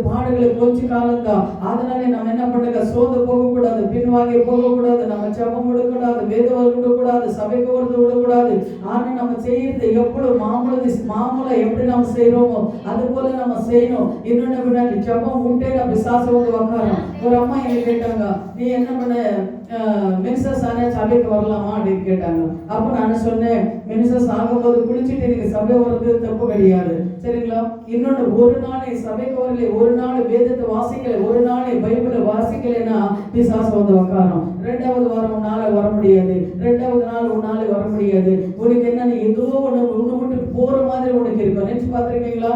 பாடுகளை கொஞ்ச காலம் தான். அதனால நம்ம என்ன பண்ணுங்க, சோர்ந்து போகக்கூடாது, பின்வாங்கி போகக்கூடாது, நம்ம ஜெபம் விடக்கூடாது, வேதம் விடக்கூடாது, சபைக்கு வருது விடக்கூடாது. ஆனா நம்ம செய்யறது எப்பொழுது மாமூல எப்படி நம்ம செய்யறோமோ அது போல நம்ம செய்யணும். இன்னொன்னு விடாது, ஜெபம் விட்டே பிசாசு வந்து உக்காரோம். ஒரு அம்மா என்ன கேட்டாங்க, நீ என்ன பண்ண மென்சஸ் ஆனா சபைக்கு வரலாமா அப்படின்னு கேட்டாங்க. அப்ப நான் சொன்னேன், மென்சஸ் ஆகும்போது குளிச்சுட்டு நீங்க சபை வர்றது தப்பு கிடையாது, சரிங்களா. இன்னொன்னு, ஒரு நாள் சபைக்கு வரல, ஒரு நாள் வேதத்தை வாசிக்கல, ஒரு நாள் பைபிளை வாசிக்கலைன்னா பிசாசு வந்து உக்காரோம். 2வது வாரம் உன்னால வர முடியாது, 2வது நாள் உன்னால வர முடியாது. உனக்கு என்ன, ஏதோ ஒண்ணு விட்டு போற மாதிரி உனக்கு இருக்கும். நினைச்சு பார்த்திருக்கீங்களா?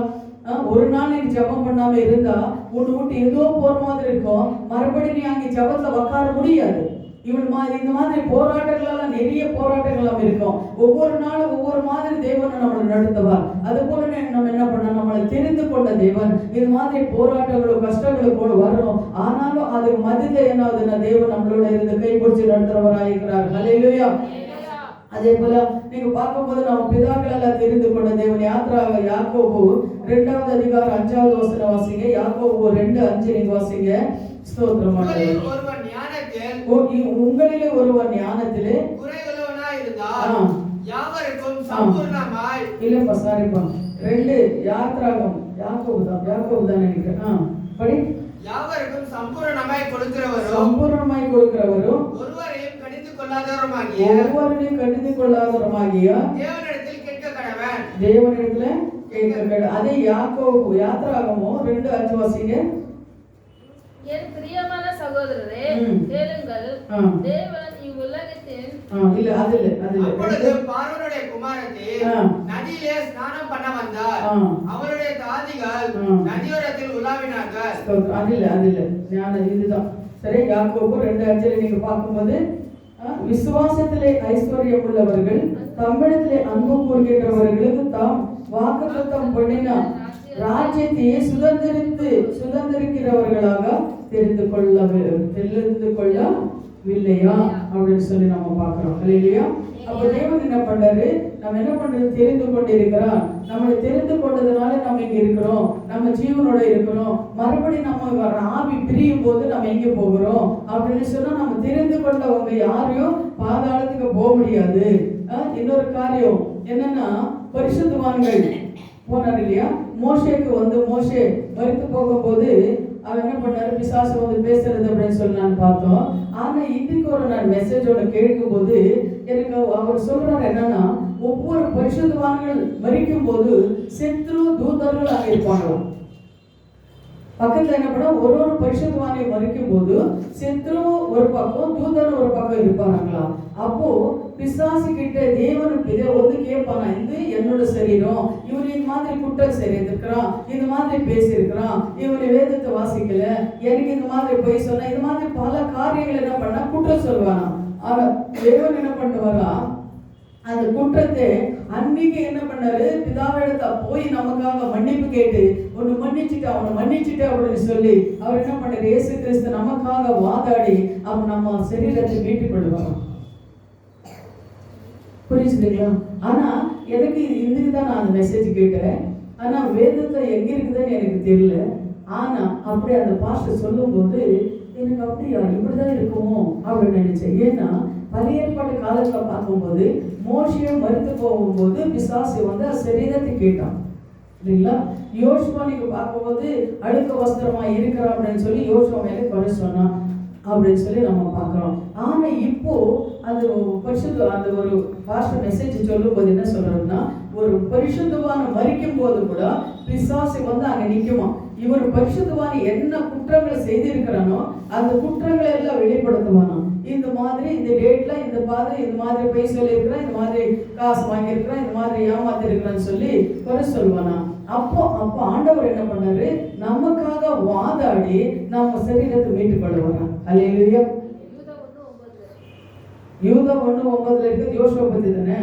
ஒரு நாள் நீ ஜெபம் பண்ணாம இருந்தா உன்னை விட்டு ஏதோ போற மாதிரி இருக்கும். மறுபடியும் நீ அங்கே ஜெபத்துல உட்கார முடியாது. இந்த மாதிரி போராட்டங்கள்லாம் நிறைய போராட்டங்கள் இருக்கும். ஒவ்வொரு நாளும் ஒவ்வொரு மாதிரி தேவன் நம்மளை நடத்துவார். அது போல நம்ம என்ன பண்ண, நம்மளை தெரிந்து கொண்ட தேவன் இது மாதிரி போராட்டங்களும் கஷ்டங்களும் கூட வரும். ஆனாலும் அது மதில என்ன ஆகுதுன்னா தேவன் நம்மளோட இருந்து கைப்பிடிச்சு நடத்துறவராயிருக்கிறார். ஹல்லேலூயா. அதே போல நீங்க பார்க்கும்போது நம்ம பிதாக்கள் எல்லாம் தெரிந்து கொண்ட தேவன் யாக்கோபு 2வது அதிகாரம் 5வது வசனம் வாசிங்க. யாக்கோபு 2:5 நீங்க வாசிங்க. ஸ்தோத்திரம். உங்களிலே ஒருவர் ஞானத்திலே குறைவுள்ளவனாய் இருந்தால் யாவருக்கும் சம்பூர்ணமாய் இல்லப்பா சாரிப்பா 2 யாத்ராகம் யாக்கோபு தான் நினைக்கிறேன். படி. யாவருக்கும் சம்பூர்ணமாய் கொடுக்கிறவரும் ஒருவரையும் கடிந்து கொள்ளாதவருமாகிய தேவனிடத்தில் கேட்க கடவன். அதே யாத்ராகமோ 2:5 வாசிங்க. என் பிரியமான சகோதரரே, கேளுங்கள். தேவன் இவ்வுலகத்தை இல்ல அது இல்ல அப்பொழுது பார்வோனுடைய குமாரத்தி நதியிலே ஸ்நானம் பண்ண வந்தார். அவருடைய தாதிகள் நதியோரத்தில் உலாவினார்கள். அது இல்ல ஞான இதுதான் சரி. யாக்கோபு 2:5 நீங்க பார்க்கும்போது விசுவாசத்திலே ஐஸ்வர்யம் உள்ளவர்கள் தம்மிடத்திலே அன்பு கூறுகின்றவர்களுக்கு தாம் வாக்குத்தத்தம் பண்ணின ராஜ்யத்தையே சுதந்திரிக்கிறவர்களாக தெரிந்து கொள்ளவில்லையா அப்படின்னு சொல்லி நம்ம பார்க்கிறோம் இல்லையா? அப்ப தேவன் என்ன பண்றாரு? நம்ம என்ன பண்றது? தெரிந்து கொண்டிருக்கிறான். நம்மளை தெரிந்து கொண்டதுனால நம்ம இங்க இருக்கிறோம், நம்ம ஜீவனோட இருக்கிறோம். மறுபடியும் நம்ம ஆவி பிரியும் போது நம்ம எங்க போகிறோம் அப்படின்னு சொன்னா, நம்ம தெரிந்து கொண்டவங்க யாரையும் பாதாளத்துக்கு போக முடியாது. இன்னொரு காரியம் என்னன்னா, பரிசுத்தவான்கள் போனார் இல்லையா? மோசே மரித்து போகும்போது அவன் என்ன பண்ணாரு? பிசாசு பேசுறது அப்படின்னு சொல்லி நான் பார்த்தோம். ஆனா இன்னைக்கு நான் மெசேஜோட கேட்கும் போது எனக்கு அவர் சொல்றாரு என்னன்னா, ஒவ்வொரு பரிசுத்தவான்கள் மரிக்கும் போது சத்ரு தூதர்கள் அங்க இருப்பாங்களாம். பக்கத்துல என்ன பண்ண, ஒரு பரிசுத்தவானை மறிக்கும் போது சத்ரு ஒரு பக்கம் தூதன் ஒரு பக்கம் இருப்பாங்களா. அப்போ பிசாசு கிட்ட தேவன் இதை கேட்பானா, இது என்னோட சரீரம், இவன் இந்த மாதிரி குற்றம் செய்திருக்கிறான், இந்த மாதிரி பேசியிருக்கிறான், இவன் வேதத்தை வாசிக்கல, எனக்கு இந்த மாதிரி போய் சொன்ன, இந்த மாதிரி பல காரியங்கள் என்ன பண்ணா குற்றம் சொல்வானா. ஆனா தேவன் என்ன பண்ணுவாரா, அந்த குற்றத்தை அன்னைக்கு என்ன பண்ணாரு? பிதாவிடத்தை போய் நமக்காக மன்னிப்பு கேட்டு ஒன்னு மன்னிச்சுட்டு அப்படின்னு சொல்லி அவர் என்ன பண்ணாரு? இயேசு கிறிஸ்து நமக்காக வாதாடி அவன் நம்ம சரீரத்தை மீட்டுக் கொள்வாங்க. புரிஞ்சுதுங்களா? ஆனா எனக்கு இதுக்குதான் நான் அந்த மெசேஜ் கேட்டேன். ஆனா வேதத்தை எங்க இருக்குதுன்னு எனக்கு தெரியல. ஆனா அப்படி அந்த பாஸ்டர் சொல்லும் போது எனக்கு அப்படியா இப்படிதான் இருக்குமோ அப்படின்னு நினைச்சேன். ஏன்னா பழைய ஏற்பாட்டு காலத்துல பார்க்கும்போது மோசே மரித்து போகும்போது பிசாசு சரீரத்தை கேட்டான் இல்லைங்களா? யோசுவா நீங்க பார்க்கும்போது அழுக்க வஸ்திரமா இருக்கிறான் அப்படின்னு சொல்லி யோசுவா மேலே குறை சொன்னான் அப்படின்னு சொல்லி நம்ம பார்க்கிறோம். ஆனா இப்போ அது அந்த ஒரு பாஸ்டர் மெசேஜ் சொல்லும் போது என்ன சொல்றதுன்னா, ஒரு பரிசுத்தவான மரிக்கும் போது கூட பிசாசு அங்க நிக்குமா. இவர் பரிசுத்தவான் என்ன குற்றங்களை செய்திருக்கிறானோ அந்த குற்றங்களை எல்லாம் வெளிப்படுத்துவானா. இந்த மாதிரி இந்த டேட்ல இந்த மாதிரி போய் சொல்லியிருக்கிறான், இந்த மாதிரி காசு வாங்கியிருக்கிறான், இந்த மாதிரி ஏமாத்தி இருக்கிறான்னு சொல்லி குறை சொல்வானா. அப்போ ஆண்டவர் என்ன பண்ணாரு? நமக்காக வாதாடி நம்ம சரீரத்தை மீட்டுக் கொள்ள வரான். அல்லேலூயா. யூதா 1:9 இருக்குது. யோசுவா பத்தி தானே,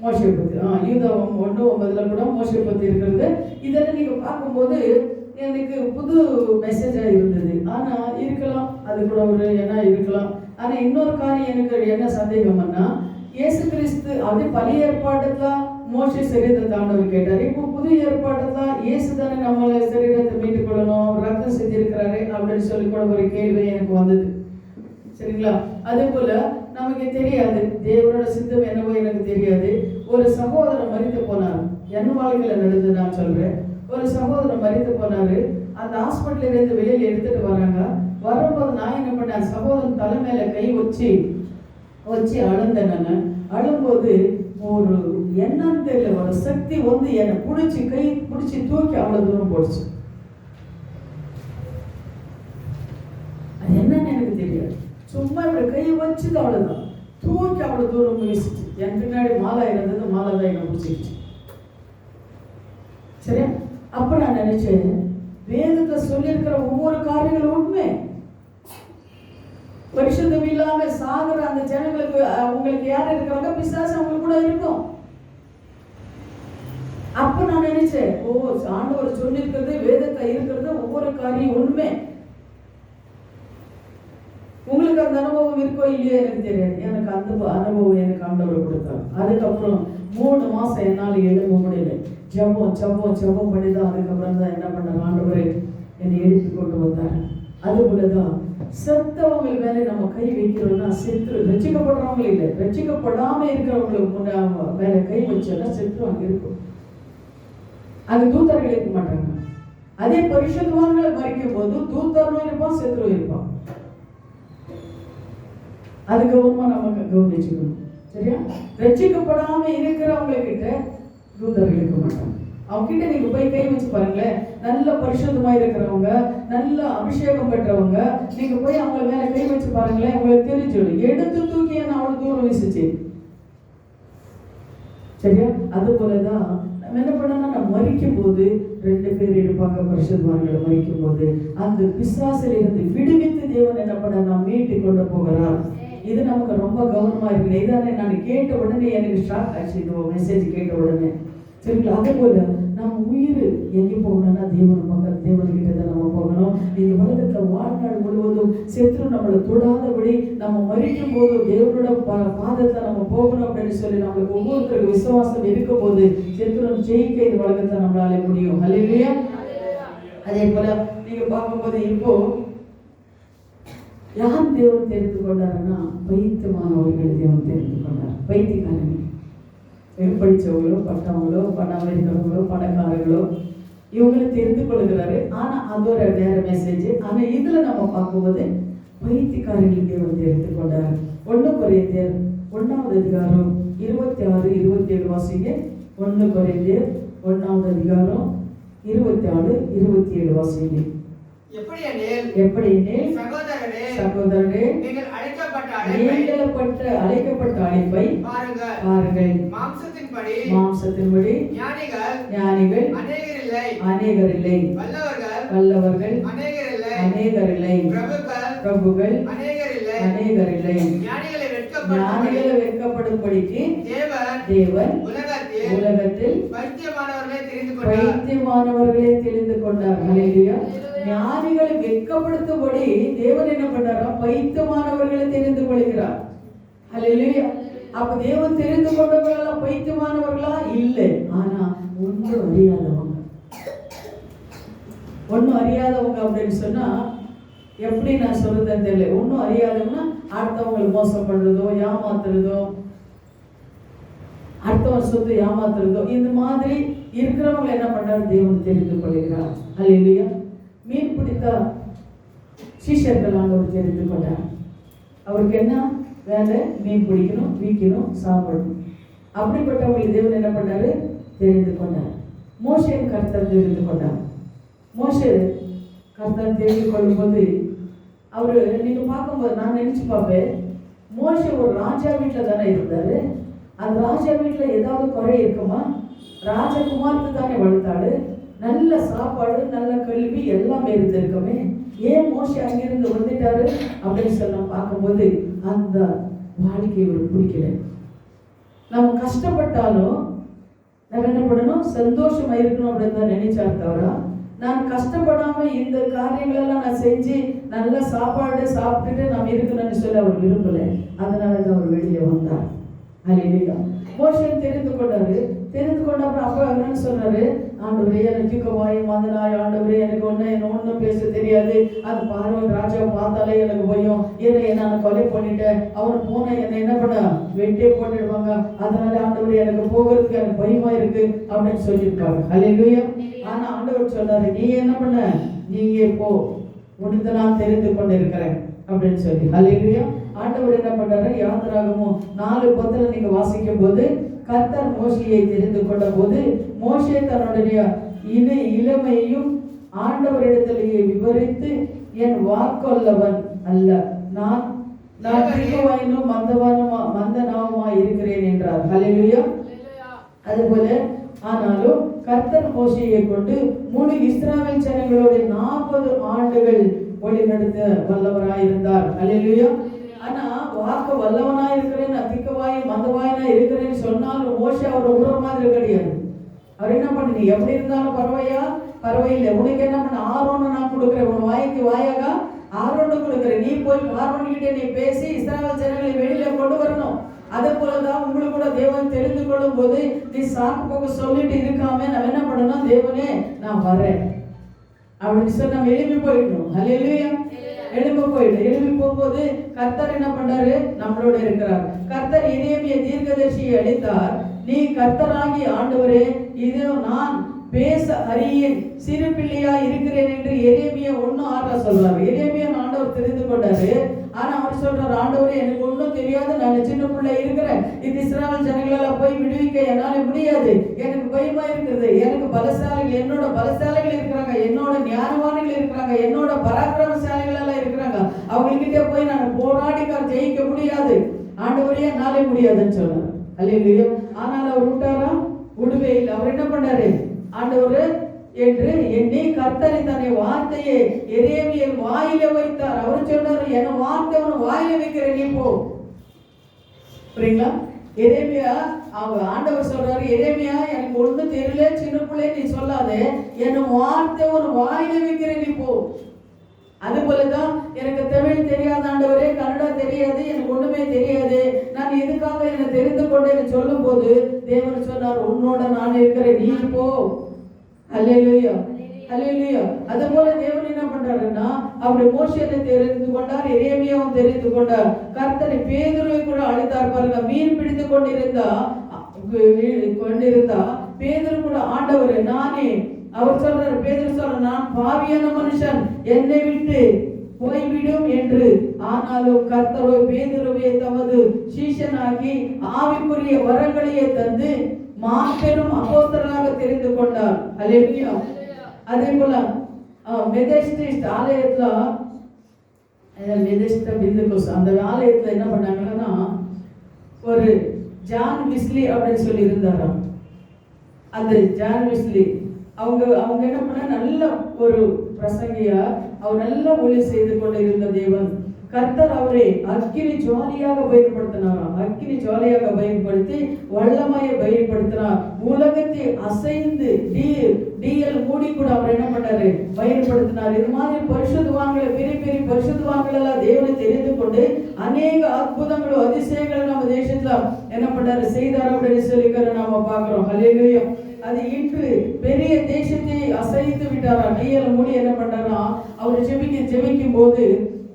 மோசே பத்தி. யூதா 1:9 கூட மோசே பத்தி இருக்கிறது. இதெல்லாம் நீங்க பார்க்கும்போது எனக்கு புது மெசேஜா இருந்தது. ஆனா இருக்கலாம், அது கூட ஒரு என்ன இருக்கலாம். ஆனா இன்னொரு காரியம் எனக்கு என்ன சந்தேகம்னா, இயேசு கிறிஸ்து அது பழைய ஏற்பாட்டுல மோசே சரீரத்தை ஆண்டவர் கேட்டாரு. இப்போ புதிய ஏற்பாட்டுல இயேசு தானே நம்மள சரீரத்தை மீட்டுக் கொள்ளணும், ரத்தம் செஞ்சிருக்கிறாரு அப்படின்னு சொல்லி கூட ஒரு கேள்வி எனக்கு வந்தது. சரிங்களா? அதே போல நமக்கு தெரியாது, தேவனோட சித்தம் என்னவோ எனக்கு தெரியாது. ஒரு சகோதரன் மரித்து போனார். என் வாழ்க்கையில நடந்து நான் சொல்றேன். ஒரு சகோதரன் மரித்து போனாரு. அந்த ஹாஸ்பிட்டல இருந்து வெளியில எடுத்துட்டு வராங்க. வரும்போது நான் என்ன பண்ணேன், சகோதரன் தலை மேல கை வச்சு அழுந்தேன். நான் அழும்போது ஒரு என்னன்னு தெரியல, ஒரு சக்தி என்னை கை பிடிச்சி தூக்கி அவ்வளவு தூரம் போடுச்சு. அது என்னன்னு எனக்கு தெரியாது. சும்மா இப்படி கையை வச்சுது, அவ்வளவுதான். தூக்கி அவ்வளவு தூரம் வீசிச்சு. என் பின்னாடி மாலா இருந்தது, மாலா தான் என்னை பிடிச்சிக்கிச்சு. சரியா? அப்ப நான் நினைச்சேன், வேதத்தை சொல்லியிருக்கிற ஒவ்வொரு காரியங்களும் உண்மை. பரிசுத்தம் இல்லாம சாகுற அந்த ஜனங்களுக்கு உங்களுக்கு யார் இருக்கிறாங்க? பிசாசு அவங்களுக்கு கூட இருக்கும். அப்ப நான் நினைச்சேன், ஆண்டவர் சொல்லியிருக்கிறது, வேதத்தை இருக்கிறது ஒவ்வொரு காரியம் உண்மை. உங்களுக்கு அந்த அனுபவம் இருக்கோ இல்லையோ எனக்கு தெரியாது. எனக்கு அந்த அனுபவம் எனக்கு ஆண்டவர் கொடுத்தார். அதுக்கப்புறம் 3 மாசம் என்னால் எழுத முடியல. ஜபம் பண்ணிதான் அதுக்கப்புறம் தான் என்ன பண்ண ஆண்டவர் என்னை எழுப்பி கொண்டு வந்தார். அது போலதான் செத்தவங்க மேல நம்ம கை வைக்கிறோம்னா, செத்து ரட்சிக்கப்படுறவங்க இல்லை, ரட்சிக்கப்படாம இருக்கிறவங்களுக்கு மேல கை வச்சோம்னா செத்து அங்க இருக்கும். அங்க தூத்தர்கள் இருக்க மாட்டாங்க. அதே பரிசுத்தவான்களை மறிக்கும் போது தூத்தரும் இருப்பான், செத்துரும் இருப்பான். அது கவனமா நமக்கு கவனிச்சுக்கணும். சரியா? ரட்சிக்கப்படாம இருக்கிறவங்க கிட்ட தூதர்கள் இருக்க மாட்டாங்க. அவங்க கிட்ட நீங்க போய் கை வச்சு பாருங்களேன். நல்ல பரிசுத்தமா இருக்கிறவங்க, நல்ல அபிஷேகம் பெற்றவங்க, நீங்க போய் அவங்க மேல கை வச்சு பாருங்களேன், உங்களுக்கு தெரிஞ்சிடும். எடுத்து தூக்கி என்ன அவ்வளவு தூரம் வீசுச்சு. சரியா? அது போலதான் நம்ம என்ன பண்ணோம்னா, நம்ம மரிக்கும் போது 2 பேர் எடுப்பாங்க பரிசுத்தவான்களை மரிக்கும் போது. அந்த பிசாசில் இருந்து விடுவித்து தேவன் என்ன பண்ண நாம் மீட்டு கொண்டு போகிறார். இது நமக்கு ரொம்ப கவனமா இருக்கு. இதானே நான் கேட்ட உடனே எனக்கு ஷாக் ஆச்சு, இந்த மெசேஜ் கேட்ட உடனே. சரிங்களா? அதே போல நம்ம உயிர் எங்கே போகணும்னா தேவன்கிட்ட தான் நம்ம போகணும். இந்த உலகத்துல வாழ்நாள் முழுவதும் செத்து நம்மளை தொடாதபடி நம்ம மரிக்கும் போது தேவனோட பாதத்தை நம்ம போகணும் அப்படின்னு சொல்லி நம்மளுக்கு ஒவ்வொருத்தருக்கு விசுவாசம் இருக்கும் போது செத்து ஜெயிக்க இந்த உலகத்தை நம்மளால முடியும். அல்லேலூயா. அதே போல நீங்க பார்க்கும்போது இப்போ யார் தேவன் தெரிந்து கொண்டாருன்னா, பைத்தியமானவர்களை தேவன் தெரிந்து கொண்டார். பைத்தியக்காரங்க, படித்தவங்களோ பட்டவங்களோ பணம் இருக்கிறவங்களோ பணக்காரங்களோ இவங்களை தெரிந்து கொள்கிறாரு. ஆனா அது ஒரு வேற மெசேஜ். ஆனா இதுல நம்ம பார்க்கும்போது பைத்தியக்காரங்களை தேவன் தெரிந்து கொண்டார். 1 கொரிந்தியர் 1ஆம் அதிகாரம் 26, 27 வாசிங்க. 1 கொரிந்தியர் 1ஆம் அதிகாரம் 26, 27 வாசிங்க. எப்படியெனில் சகோதரரே, நீங்கள் அழைக்கப்பட்ட அழைப்பை பாருங்கள். மாம்சத்தின்படி ஞானிகள் அநேகர் இல்லை, வல்லவர்கள் அநேகர் இல்லை, பிரபுக்கள் அநேகர் இல்லை. ஞானிகளை வெட்கப்படும்படிக்கு தேவன் உலகத்தில் பைத்தியமானவர்களை தெரிந்து கொண்டார். அல்லேலூயா. ஞானிகளை வெட்கப்படுத்தும்படி தேவன் என்ன பண்றாரா? பைத்தியமானவர்களை தெரிந்து கொள்கிறார். அல்லேலூயா. அப்ப தேவன் தெரிந்து கொண்டவர்களா பைத்தியமானவர்களா? இல்லை. ஆனா ஒன்றும் அறியாதவங்க அப்படின்னு சொன்னா எப்படி நான் சொல்றதுன்னு தெரியல. ஒன்றும் அறியாதவங்கன்னா அடுத்தவங்களை மோசம் பண்றதோ, ஏமாத்துறதோ, அடுத்தவங்க சொத்து ஏமாத்துறதோ, இந்த மாதிரி இருக்கிறவங்க என்ன பண்றாரு? தேவன் தெரிந்து கொள்கிறார். அல்லேலூயா. மீன் பிடித்தா சீஷர்கள் ஆண்டவர் தெரிந்து கொண்டார். அவருக்கு என்ன வேலை? மீன் பிடிக்கணும், விற்கணும், சாப்பிடணும். அப்படிப்பட்டவங்களை தேவன் என்ன பண்ணாரு? தெரிந்து கொண்டார். மோசேயும் கர்த்தர் தெரிந்து கொண்டார். மோசே கர்த்தர் தெரிந்து கொள்ளும் போது அவரு நீங்க பார்க்கும்போது நான் நினைச்சு பார்ப்பேன், மோசே ஒரு ராஜா வீட்டுல தானே இருந்தாரு. அந்த ராஜா வீட்டுல ஏதாவது குறை இருக்குமா? ராஜகுமார்த்து தானே வளர்த்தாடு. நல்ல சாப்பாடு, நல்ல கல்வி எல்லாமே இருந்திருக்குமே. ஏன் மோசே அங்கிருந்து வந்துட்டாரு அப்படின்னு சொல்ல பார்க்கும்போது அந்த வாழ்க்கை ஒரு பிடிக்கல. நம்ம கஷ்டப்பட்டாலும் நம்ம என்ன பண்ணணும்? சந்தோஷமா இருக்கணும் அப்படின்னு தான் நினைச்சாரு. தவிர நான் கஷ்டப்படாம இந்த காரியங்களெல்லாம் நான் செஞ்சு நல்ல சாப்பாடு சாப்பிட்டுட்டு நாம் இருக்கணும்னு சொல்லி அவர் விரும்பல. அதனாலதான் அவர் வெளியே வந்தார். அல்லேலூயா. மோசே தெரிந்து கொண்டாரு. தெரிந்து கொண்டப்ப அப்ப என்ன சொல்றாரு? ஆண்டவரே, எனக்கு தூக்கமாயும் வந்தனாய். ஆண்டவரே, எனக்கு ஒன்னும் பேச தெரியாது. அது பார்வன் ராஜா பார்த்தாலே எனக்கு பயம். ஏன்னா நான் கொலை பண்ணிட்டேன். அவன் போன என்ன என்ன பண்ண வெட்டே போட்டுடுவாங்க. அதனால ஆண்டவரே, எனக்கு போகிறதுக்கு எனக்கு பயமா இருக்கு அப்படின்னு சொல்லியிருக்காங்க. அல்லேலூயா. ஆனா ஆண்டவர் சொல்றாரு, நீ என்ன பண்ண? நீயே போ, உனக்கு நான் தெரிந்து கொண்டு இருக்கிறேன் அப்படின்னு சொல்லி. அல்லேலூயா. ஆண்டவர் என்ன பண்றாரு? யாத்திராகமம் 4:10 நீங்க வாசிக்கும் போது கர்த்தர் மோசேயை தெரிந்து கொண்ட போது மோசே தன்னுடைய இளமையையும் ஆண்டவரிடத்திலேயே விவரித்து, என் வாக்கொல்லவன் அல்ல, நான் திருவாயினும் மந்தனாவுமா இருக்கிறேன் என்றார். அல்லேலூயா. அதுபோல ஆனாலும் கர்த்தர் மோசேயை கொண்டு முழு இஸ்ரவேல் ஜனங்களோட 40 ஆண்டுகள் வழி நடத்த வல்லவராயிருந்தார். அல்லேலூயா. ஆனா வாக்கு வல்லவனா இருக்கிறேன், அதிகவாய் மந்தவாயனா இருக்கிறேன்னு சொன்னாலும் மோசே அவர் உற மாதிரி கிடையாது. அவர் என்ன பண்ண, நீ எப்படி இருந்தாலும் பரவாயில்லை, உனக்கு என்ன பண்ண, ஆரோனை நான் கொடுக்குறேன், உன் வாய்க்கு வாயாக ஆரோனை கொடுக்குறேன், நீ போய் பார்வன்கிட்ட நீ பேசி இஸ்ரவேல் ஜனங்களை வெளியில கொண்டு வரணும். அதே போலதான் உங்களுக்கு கூட தேவன் தெரிந்து கொள்ளும் போது நீ சாக்கு போக சொல்லிட்டு இருக்காம நம்ம என்ன பண்ணணும்? தேவனே நான் வரேன் அப்படின்னு சொல்லி நம்ம எழுப்பி போயிடணும். அல்லேலூயா. எழுப்பி போகும்போது கர்த்தர் என்ன பண்றாரு? நம்மளோட இருக்கிறார். கர்த்தர் எரேமியா தீர்க்கதரிசியை அழைத்தார். நீ கர்த்தராகி ஆண்டவரே, இதோ நான் பேச அறியேன், சிறு பிள்ளையா இருக்கிறேன் என்று எரேமியா 1:6 சொல்றாரு. எரேமியா ஆண்டவர் தெரிந்து கொண்டாரு. ஆனா அவர் சொல்றாரு, ஆண்டவரே எனக்கு ஒன்றும் தெரியாது, நான் சின்ன பிள்ளை இருக்கிறேன், இந்த இஸ்ராயல் ஜனங்களால போய் விடுவிக்க என்னால முடியாது, எனக்கு பயமா இருக்கிறது, எனக்கு பலசாலிகள், என்னோட பலசாலிகள் இருக்கிறாங்க, என்னோட ஞானவான்கள் இருக்கிறாங்க, என்னோட பராக்கிரமசாலிகள் எல்லாம் இருக்கிறாங்க, அவங்ககிட்ட போய் நான் போராடி ஜெயிக்க முடியாது, ஆண்டவரே என்னாலே முடியாதுன்னு சொன்னார். அல்லேலூயா. ஆனால் அவர் விட்டாரா? விடவே இல்லை. அவர் என்ன பண்ணாரு? ஆண்டவர் என்று எண்ணி கர்த்தரை தன்னை வார்த்தையை எரேமியன் வாயில வைத்தார். அவர் சொன்னார், என் வார்த்தை உன் வாயில வைக்கிறேன், நீ போ. புரியுங்களா? எரேமியா, அவங்க ஆண்டவர் சொல்றாரு, எரேமியா எனக்கு ஒண்ணும் தெரியல, சின்ன பிள்ளை நீ சொல்லாதே, என் வார்த்தை உன் வாயில வைக்கிறேன், நீ போ. அது போலதான் எனக்கு தமிழ் தெரியாத ஆண்டவரே, கன்னடா தெரியாது, எனக்கு ஒண்ணுமே தெரியாது, நான் எதுக்காக என்ன தெரிந்து கொண்டேன்னு சொல்லும் போது தேவன் சொன்னார், உன்னோட நான் இருக்கிறேன், நீ போ. அல்லேலூயா, அல்லேலூயா. அது போல தேவன் என்ன பண்றாருன்னா, அப்படி மோசேயை தெரிந்து கொண்டார், எரேமியாவும் தெரிந்து கொண்டார். கர்த்தரை பேதுருவை கூட அழைத்தார். பாருங்க, மீன் பிடித்து கொண்டிருந்தா பேதுரு கூட ஆண்டவரே நானே, அவர் சொல்றாரு, பேதுரு சொல்ற, நான் பாவியான மனுஷன், என்னை விட்டு போய்விடும் என்று. ஆனாலும் கர்த்தரோ பேதுருவை தமது சீஷனாகி ஆவிக்குரிய வரங்களையே தந்து மாபெரும் அப்போஸ்தலராக தெரிந்து கொண்டார். அல்லேலூயா. அதே போல மெதடிஸ்ட் ஆலயத்துல, மெதடிஸ்ட் பிந்துகோஸ் அந்த ஆலயத்துல என்ன பண்ணாங்கன்னா, ஒரு ஜான் விஸ்லி அப்படின்னு சொல்லி இருந்தாராம். அந்த ஜான் விஸ்லி அவங்க என்ன பண்ண, நல்ல ஒரு பிரசங்கியா, அவர் நல்ல ஒளி செய்து கொண்டு இருந்த தேவன் கர்த்தர் அவரை அக்கினி ஜுவாலியாக பயன்படுத்தினாராம். அக்கினி ஜுவாலியாக பயன்படுத்தி வல்லமையை பயன்படுத்தினார். உலகத்தை அசைந்து டிஎல் மூடி கூட அவர் என்ன பண்ணாரு? பயன்படுத்தினார். இது மாதிரி பரிசுத்தவான்களை, பெரிய பெரிய பரிசுத்தவான்கள் எல்லாம் தேவனை தெரிந்து கொண்டு அநேக அற்புதங்களும் அதிசயங்களும் நம்ம தேசத்துல என்ன பண்ணாரு? செய்தார் அப்படின்னு சொல்லி நாம பாக்குறோம். ஹல்லேலூயா. அது இன்று பெரிய தேசத்தை அசைத்து விட்டாரா. டிஎல் மூடி என்ன பண்ணாரா? அவர் ஜெபிக்கும் போது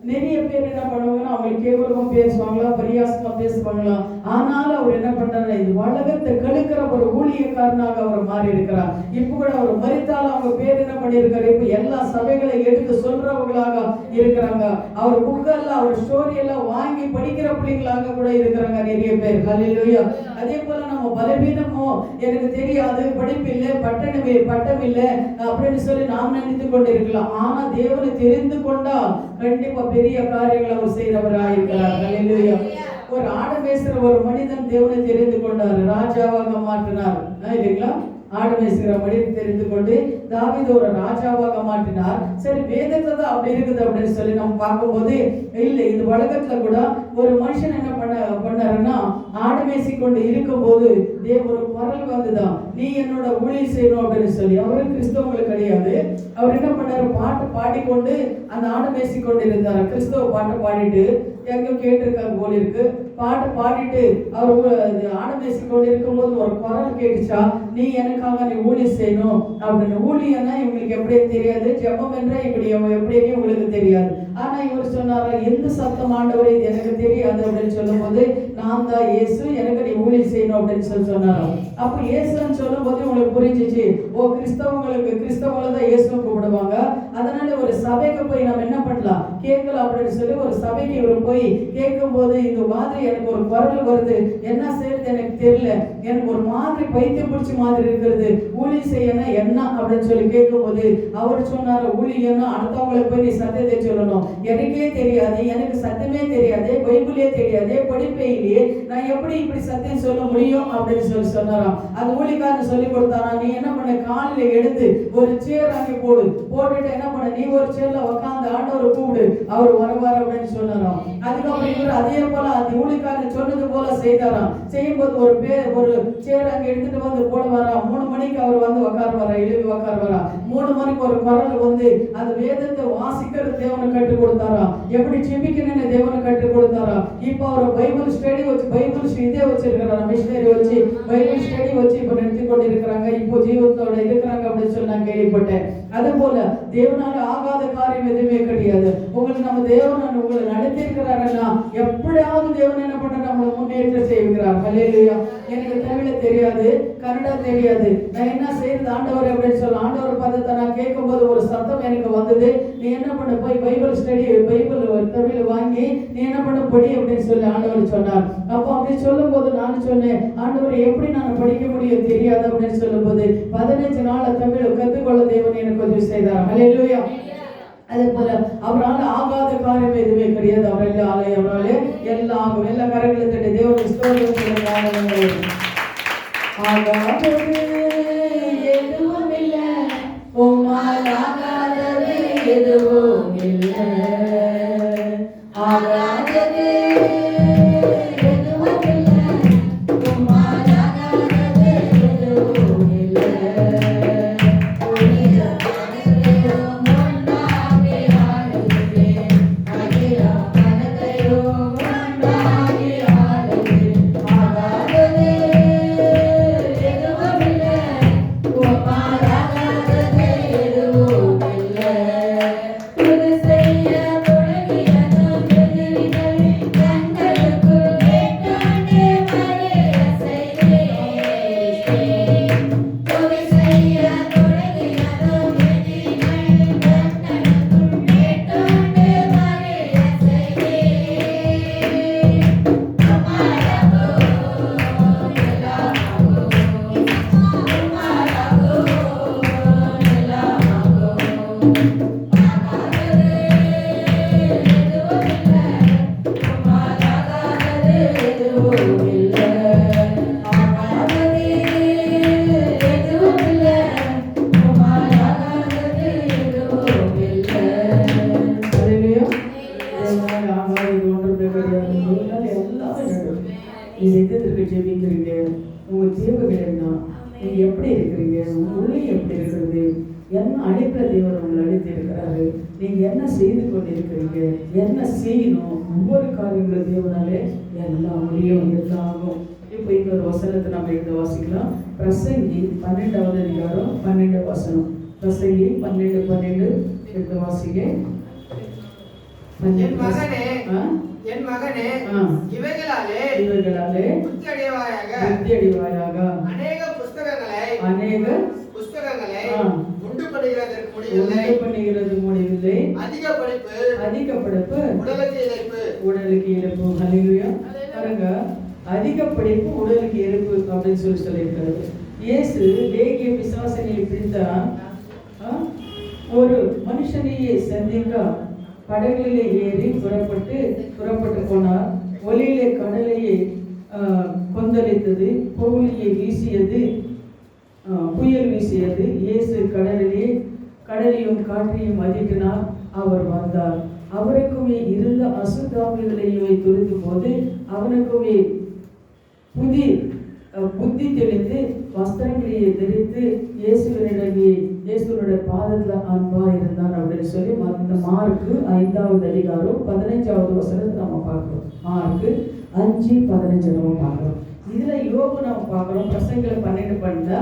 நிறைய பேர் என்ன பண்ணுவாங்கன்னா, அவங்களுக்கு கேவலமா பேசுவாங்களா, பரியாசமா பேசுவாங்களா. ஆனாலும் அவர் என்ன பண்றாரு? இந்த உலகத்தை கெடுக்கிற ஒரு ஊழியக்காரனாக அவர் மாறி இருக்கிறார். இப்ப கூட அவர் மரித்தாலும் அவங்க பேர் என்ன பண்ணிருக்காரு? இப்ப எல்லா சபைகளை எடுத்து சொல்றவங்களாக இருக்கிறாங்க. அவர் புக்கெல்லாம், அவர் ஸ்டோரி எல்லாம் வாங்கி படிக்கிற பிள்ளைங்களாக கூட இருக்கிறாங்க நிறைய பேர். ஹல்லேலூயா. அதே போல நம்ம பலவீனமோ, எனக்கு தெரியாது, படிப்பில்லை, பட்டம் இல்லை அப்படின்னு சொல்லி நாம் நினைத்து கொண்டு இருக்கலாம். ஆனா தேவனை தெரிந்து கொண்டா கண்டிப்பா பெரிய காரியங்களை அவர் செய்கிறவராக இருக்கிறார். ஹல்லேலூயா. ஒரு ஆடு மேய்க்கிற ஒரு மனிதன் தேவனை தெரிந்து கொண்டார், ராஜாவாக மாற்றினார். இல்லைங்களா? ஆடு மேய்க்கிற மனிதன் தெரிந்து கொண்டு தாவீது ஒரு ராஜாவாக மாற்றினார். சரி, வேதத்துல தான் அப்படி இருக்குது அப்படின்னு சொல்லி நம்ம பார்க்கும்போது இல்லை, இந்த உலகத்துல கூட ஒரு மனுஷன் என்ன பண்ணாருன்னா, ஆடு மேய்ச்சி கொண்டு இருக்கும் போது ஒரு குரல் வந்துதான், நீ என்னோட ஊழியம் செய்யணும் அப்படின்னு சொல்லி. அவரு கிறிஸ்தவங்களுக்கு கிடையாது. அவர் என்ன பண்ணாரு? பாட்டு பாடிக்கொண்டு அந்த ஆடு மேய்ச்சி கொண்டு இருந்தார். கிறிஸ்தவ பாட்டு பாடிட்டு எங்க கேட்டிருக்காரு போல இருக்கு. பாட்டு பாடிட்டு அவர் ஆடு மேய்ச்சி கொண்டு இருக்கும் போது ஒரு குரல் கேட்டுச்சா, நீ எனக்காக நீ ஊழியம் செய்யணும் அப்படின்னு. ஊழியன்னா இவங்களுக்கு எப்படியே தெரியாது, ஜெபம் என்ற இப்படி எப்படியே உங்களுக்கு தெரியாது. ஆனா இவர் சொன்னாரா, எந்த சத்தம் ஆண்டவரே இது எனக்கு தெரியாது அப்படின்னு சொல்லும் போது, நான் தான் இயேசு, எனக்கு நீ ஊழியம் செய்யணும் அப்படின்னு சொன்னாராம். அப்ப இயேசுன்னு சொல்லும் போது உங்களுக்கு புரிஞ்சிச்சு, ஓ கிறிஸ்தவங்களை தான் இயேசுவை கூப்பிடுவாங்க. அதனால ஒரு சபைக்கு போய் நம்ம என்ன பண்ணலாம், கேட்கலாம் அப்படின்னு சொல்லி ஒரு சபைக்கு இவர் போய் கேட்கும் போது, இந்த மாதிரி எனக்கு ஒரு குரல் வருது, என்ன செய்யறது எனக்கு தெரியல, எனக்கு ஒரு மாதிரி பைத்தியம் பிடிச்ச மாதிரி இருக்கிறது, ஊழியம் செய்யணும் என்ன அப்படின்னு சொல்லி கேட்கும் போது அவர் சொன்னாரு, ஊழியம்னா அடுத்தவங்களுக்கு போய் நீ சத்தியத்தை சொல்லணும், எனக்கே தெரியாது, எனக்கு சத்தியமே தெரியாது, பைபிளே தெரியாது, படிப்பே இல்லையே, நான் எப்படி இப்படி சத்தியம் சொல்ல முடியும் அப்படின்னு சொல்லி சொன்னாராம். அது ஊழியக்காரன் சொல்லி கொடுத்தாரா, நீ என்ன பண்ண, காலையில எடுத்து ஒரு சேர் அங்கே போட்டுட்டு என்ன பண்ண, நீ ஒரு சேர்ல உட்காந்து ஆண்டவரை கூப்பிடு, அவர் வருவார் அப்படின்னு சொன்னாராம். அதுக்கப்புறம் இவர் அதே போல அது ஊழியக்காரன் சொன்னது போல செய்தாராம். செய்யும்போது ஒரு சேர் அங்கே எடுத்துட்டு வந்து போடுவாரா. 3 மணிக்கு அவர் வந்து உட்காருவாரா, எழுதி உட்காருவாரா. 3 மணிக்கு ஒரு குரல் வந்து அந்த வேதத்தை வாசிக்கிறது தேவனை கற்றுக் கொடுத்தாரா, எப்படி ஜெபிக்கணும்னு தேவனை கற்றுக் கொடுத்தாரா. இப்போ அவர் பைபிள் ஸ்டடி வச்சு, பைபிள் இதே வச்சிருக்கிறாரா, மிஷனரி வச்சு பைபிள் ஸ்டடி வச்சு இப்ப நடத்தி கொண்டு இருக்கிறாங்க. இப்போ ஜீவத்தோட இருக்கிறாங்க அப்படின்னு சொல்லி நான் கேள்விப்பட்டேன். அது போல தேவனால ஆகாத காரியம் எதுவுமே கிடையாது. உங்களுக்கு நம்ம தேவன் உங்களை நடத்திருக்கிறாருன்னா எப்படியாவது தேவன் என்ன பண்ற நம்மளை முன்னேற்ற செய்கிறார். ஹல்லேலூயா. எனக்கு தமிழ தெரியாது, கன்னடா தெரியாது, நான் என்ன செய்யறது ஆண்டவர் அப்படின்னு சொல்ல ஆண்டவர் பதத்தை நான் கேட்கும்போது ஒரு சத்தம் எனக்கு வந்தது. நீ என்ன பண்ண போய் பைபிள் ஸ்டடி, பைபிள் தமிழ் வாங்கி நீ என்ன பண்ண படி அப்படின்னு சொல்லி ஆண்டவர் சொன்னார். அப்போ அப்படி சொல்லும் போது நான் சொன்னேன், ஆண்டவர் எப்படி நான் படிக்க முடியும் தெரியாது அப்படின்னு சொல்லும் போது 15 நாள் தமிழ் கற்றுக்கொள்ள தேவன் எனக்கு உதவி செய்தார். ஹல்லேலூயா. அதே போல அவரால் ஆகாத காரியம் எதுவுமே கிடையாது. அவரால் எல்லாம் ஆகும். எல்லா கரங்களை தட்டி தேவனுடைய ஸ்தோத்திரம் சொல்லுங்க. ஆகாதது எதுவும் இல்லை, உம்மால் ஆகாதது எதுவும் இல்லை. ஆகாதது எதுவும் இல்லை, உம்மால் ஆகாதது எதுவும் இல்லை. ஜெபிக்கிறீங்க, உங்க தேவைகள் என்ன, நீங்க எப்படி இருக்கிறீங்க, உங்க உள்ளே எப்படி இருக்கிறது, என்ன அழைப்புல தேவன் உங்களை அழைத்து இருக்கிறாரு, நீங்க என்ன செய்து கொண்டு இருக்கிறீங்க, என்ன செய்யணும், ஒவ்வொரு காரியங்களும் தேவனாலே எல்லாம் முடியும், எல்லாம் ஆகும். இப்போ இன்னொரு வசனத்தை நம்ம எடுத்து வாசிக்கலாம். பிரசங்கி 12வது அதிகாரம் 12 வசனம். பிரசங்கி 12 எடுத்து வாசிங்க. என் மகனே, இவைகளாலே புத்தி அடைவாயாக. அநேக புஸ்தகங்களை உண்டு பண்ணுகிறது முடியவில்லை. அதிக படிப்பு உடலுக்கு இழப்பு. ஹல்லேலூயா. பாருங்க, அதிக படிப்பு உடலுக்கு இழப்பு அப்படின்னு சொல்லியிருக்கிறது. இயேசு லேகிய பிசாசனை பிடித்தான். ஒரு மனுஷனையே சந்திக்க படகுகளிலே ஏறி புறப்பட்டு போனார். ஒலியிலே கடலையே கொந்தளித்தது, கோழியை வீசியது, புயல் வீசியது. இயேசு கடலையும் காற்றையும் அதிட்டினார். அவர் வந்தார். அவருக்குமே இருந்த அசுத்தாவிகளையும் துரித்த போது அவனுக்குமே புத்தி தெளித்து வஸ்திரங்களையே தெரித்து இயேசுடைய பாதத்துல அன்பா இருந்தார் அப்படின்னு சொல்லி மார்க்கு 5வது அதிகாரம் 15வது வசனத்தை நம்ம பார்க்கிறோம். மார்க்கு 5:15 நம்ம பார்க்கிறோம். இதுல யோபு நம்ம பார்க்கிறோம். பிரசங்களை 12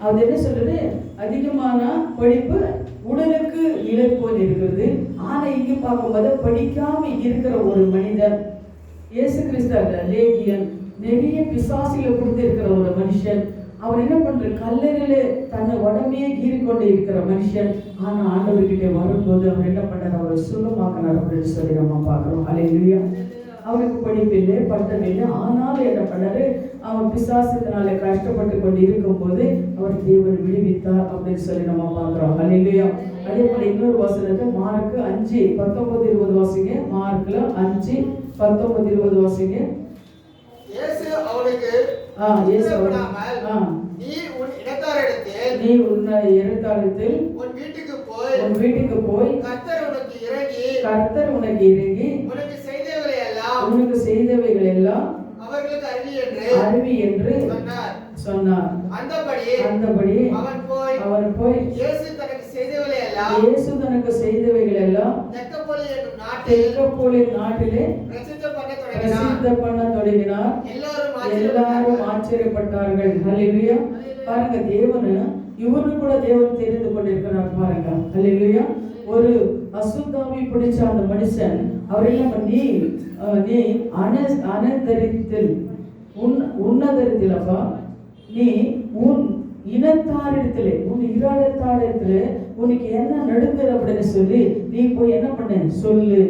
அது என்ன சொல்றது, அதிகமான படிப்பு உடலுக்கு இழப்போல் இருக்கிறது. ஆனா இங்க பார்க்கும்போது படிக்காம இருக்கிற ஒரு மனிதன், இயேசு கிறிஸ்து லேகியன், நிறைய பிசாசில கொடுத்திருக்கிற ஒரு மனுஷன். அவர் என்ன பண்ற, கல்லறையில தன்னை உடமையே கீறிக்கொண்டு இருக்கிற மனுஷன். ஆனா ஆண்டவர்கிட்ட வரும்போது அவர் என்ன பண்றாரு, அவரை சுகமாக்கினார் அப்படின்னு சொல்லி நம்ம பார்க்கிறோம். அல்லேலூயா. அவனுக்கு படிப்பில்லை, பட்டம் இல்லை. ஆனாலும் என்ன பண்ணாரு, அவன் பிசாசத்தினால கஷ்டப்பட்டு கொண்டு இருக்கும் போது அவர் தேவன் விடுவித்தார் அப்படின்னு சொல்லி நம்ம பார்க்கிறோம். அல்லேலூயா. அதே போல இன்னொரு வசனத்தை மார்க்கு 5:19-20 வாசிங்க. மார்க்ல 5:19-20 வாசிங்க. இயேசு அவனுக்கு நீ உன் இடத்தாரிடத்தில் உன் வீட்டுக்கு போய் கர்த்தர் உனக்கு இறங்கி உனக்கு செய்தவைகளை எல்லாம் அவர்களுக்கு அறிவி என்று சொன்னார். அந்தபடி அவன் போய் இயேசு தனக்கு செய்தவைகளை எல்லாம் தெக்கப்போலின் நாட்டிலே பிரசித்த பண்ண தொடங்கினார். எல்லாரும் ஆச்சரியப்பட்டார்கள். ஹல்லேலூயா. பாருங்க, தேவன் இவரு கூட தேவன் தெரிந்து கொண்டிருக்கிறார் பாருங்க. அல்லேலூயா. ஒரு அசுத்தாவி பிடிச்ச அந்த மனுஷன் அவர் என்ன பண்ணி, நீ அனதரித்தில் உன்னதரித்தில் அப்பா நீ உன் இனத்தாரிடத்திலே உன் இராடத்தாரிடத்திலே உனக்கு என்ன நடந்தது அப்படின்னு சொல்லி நீ போய் என்ன பண்ண சொல்லு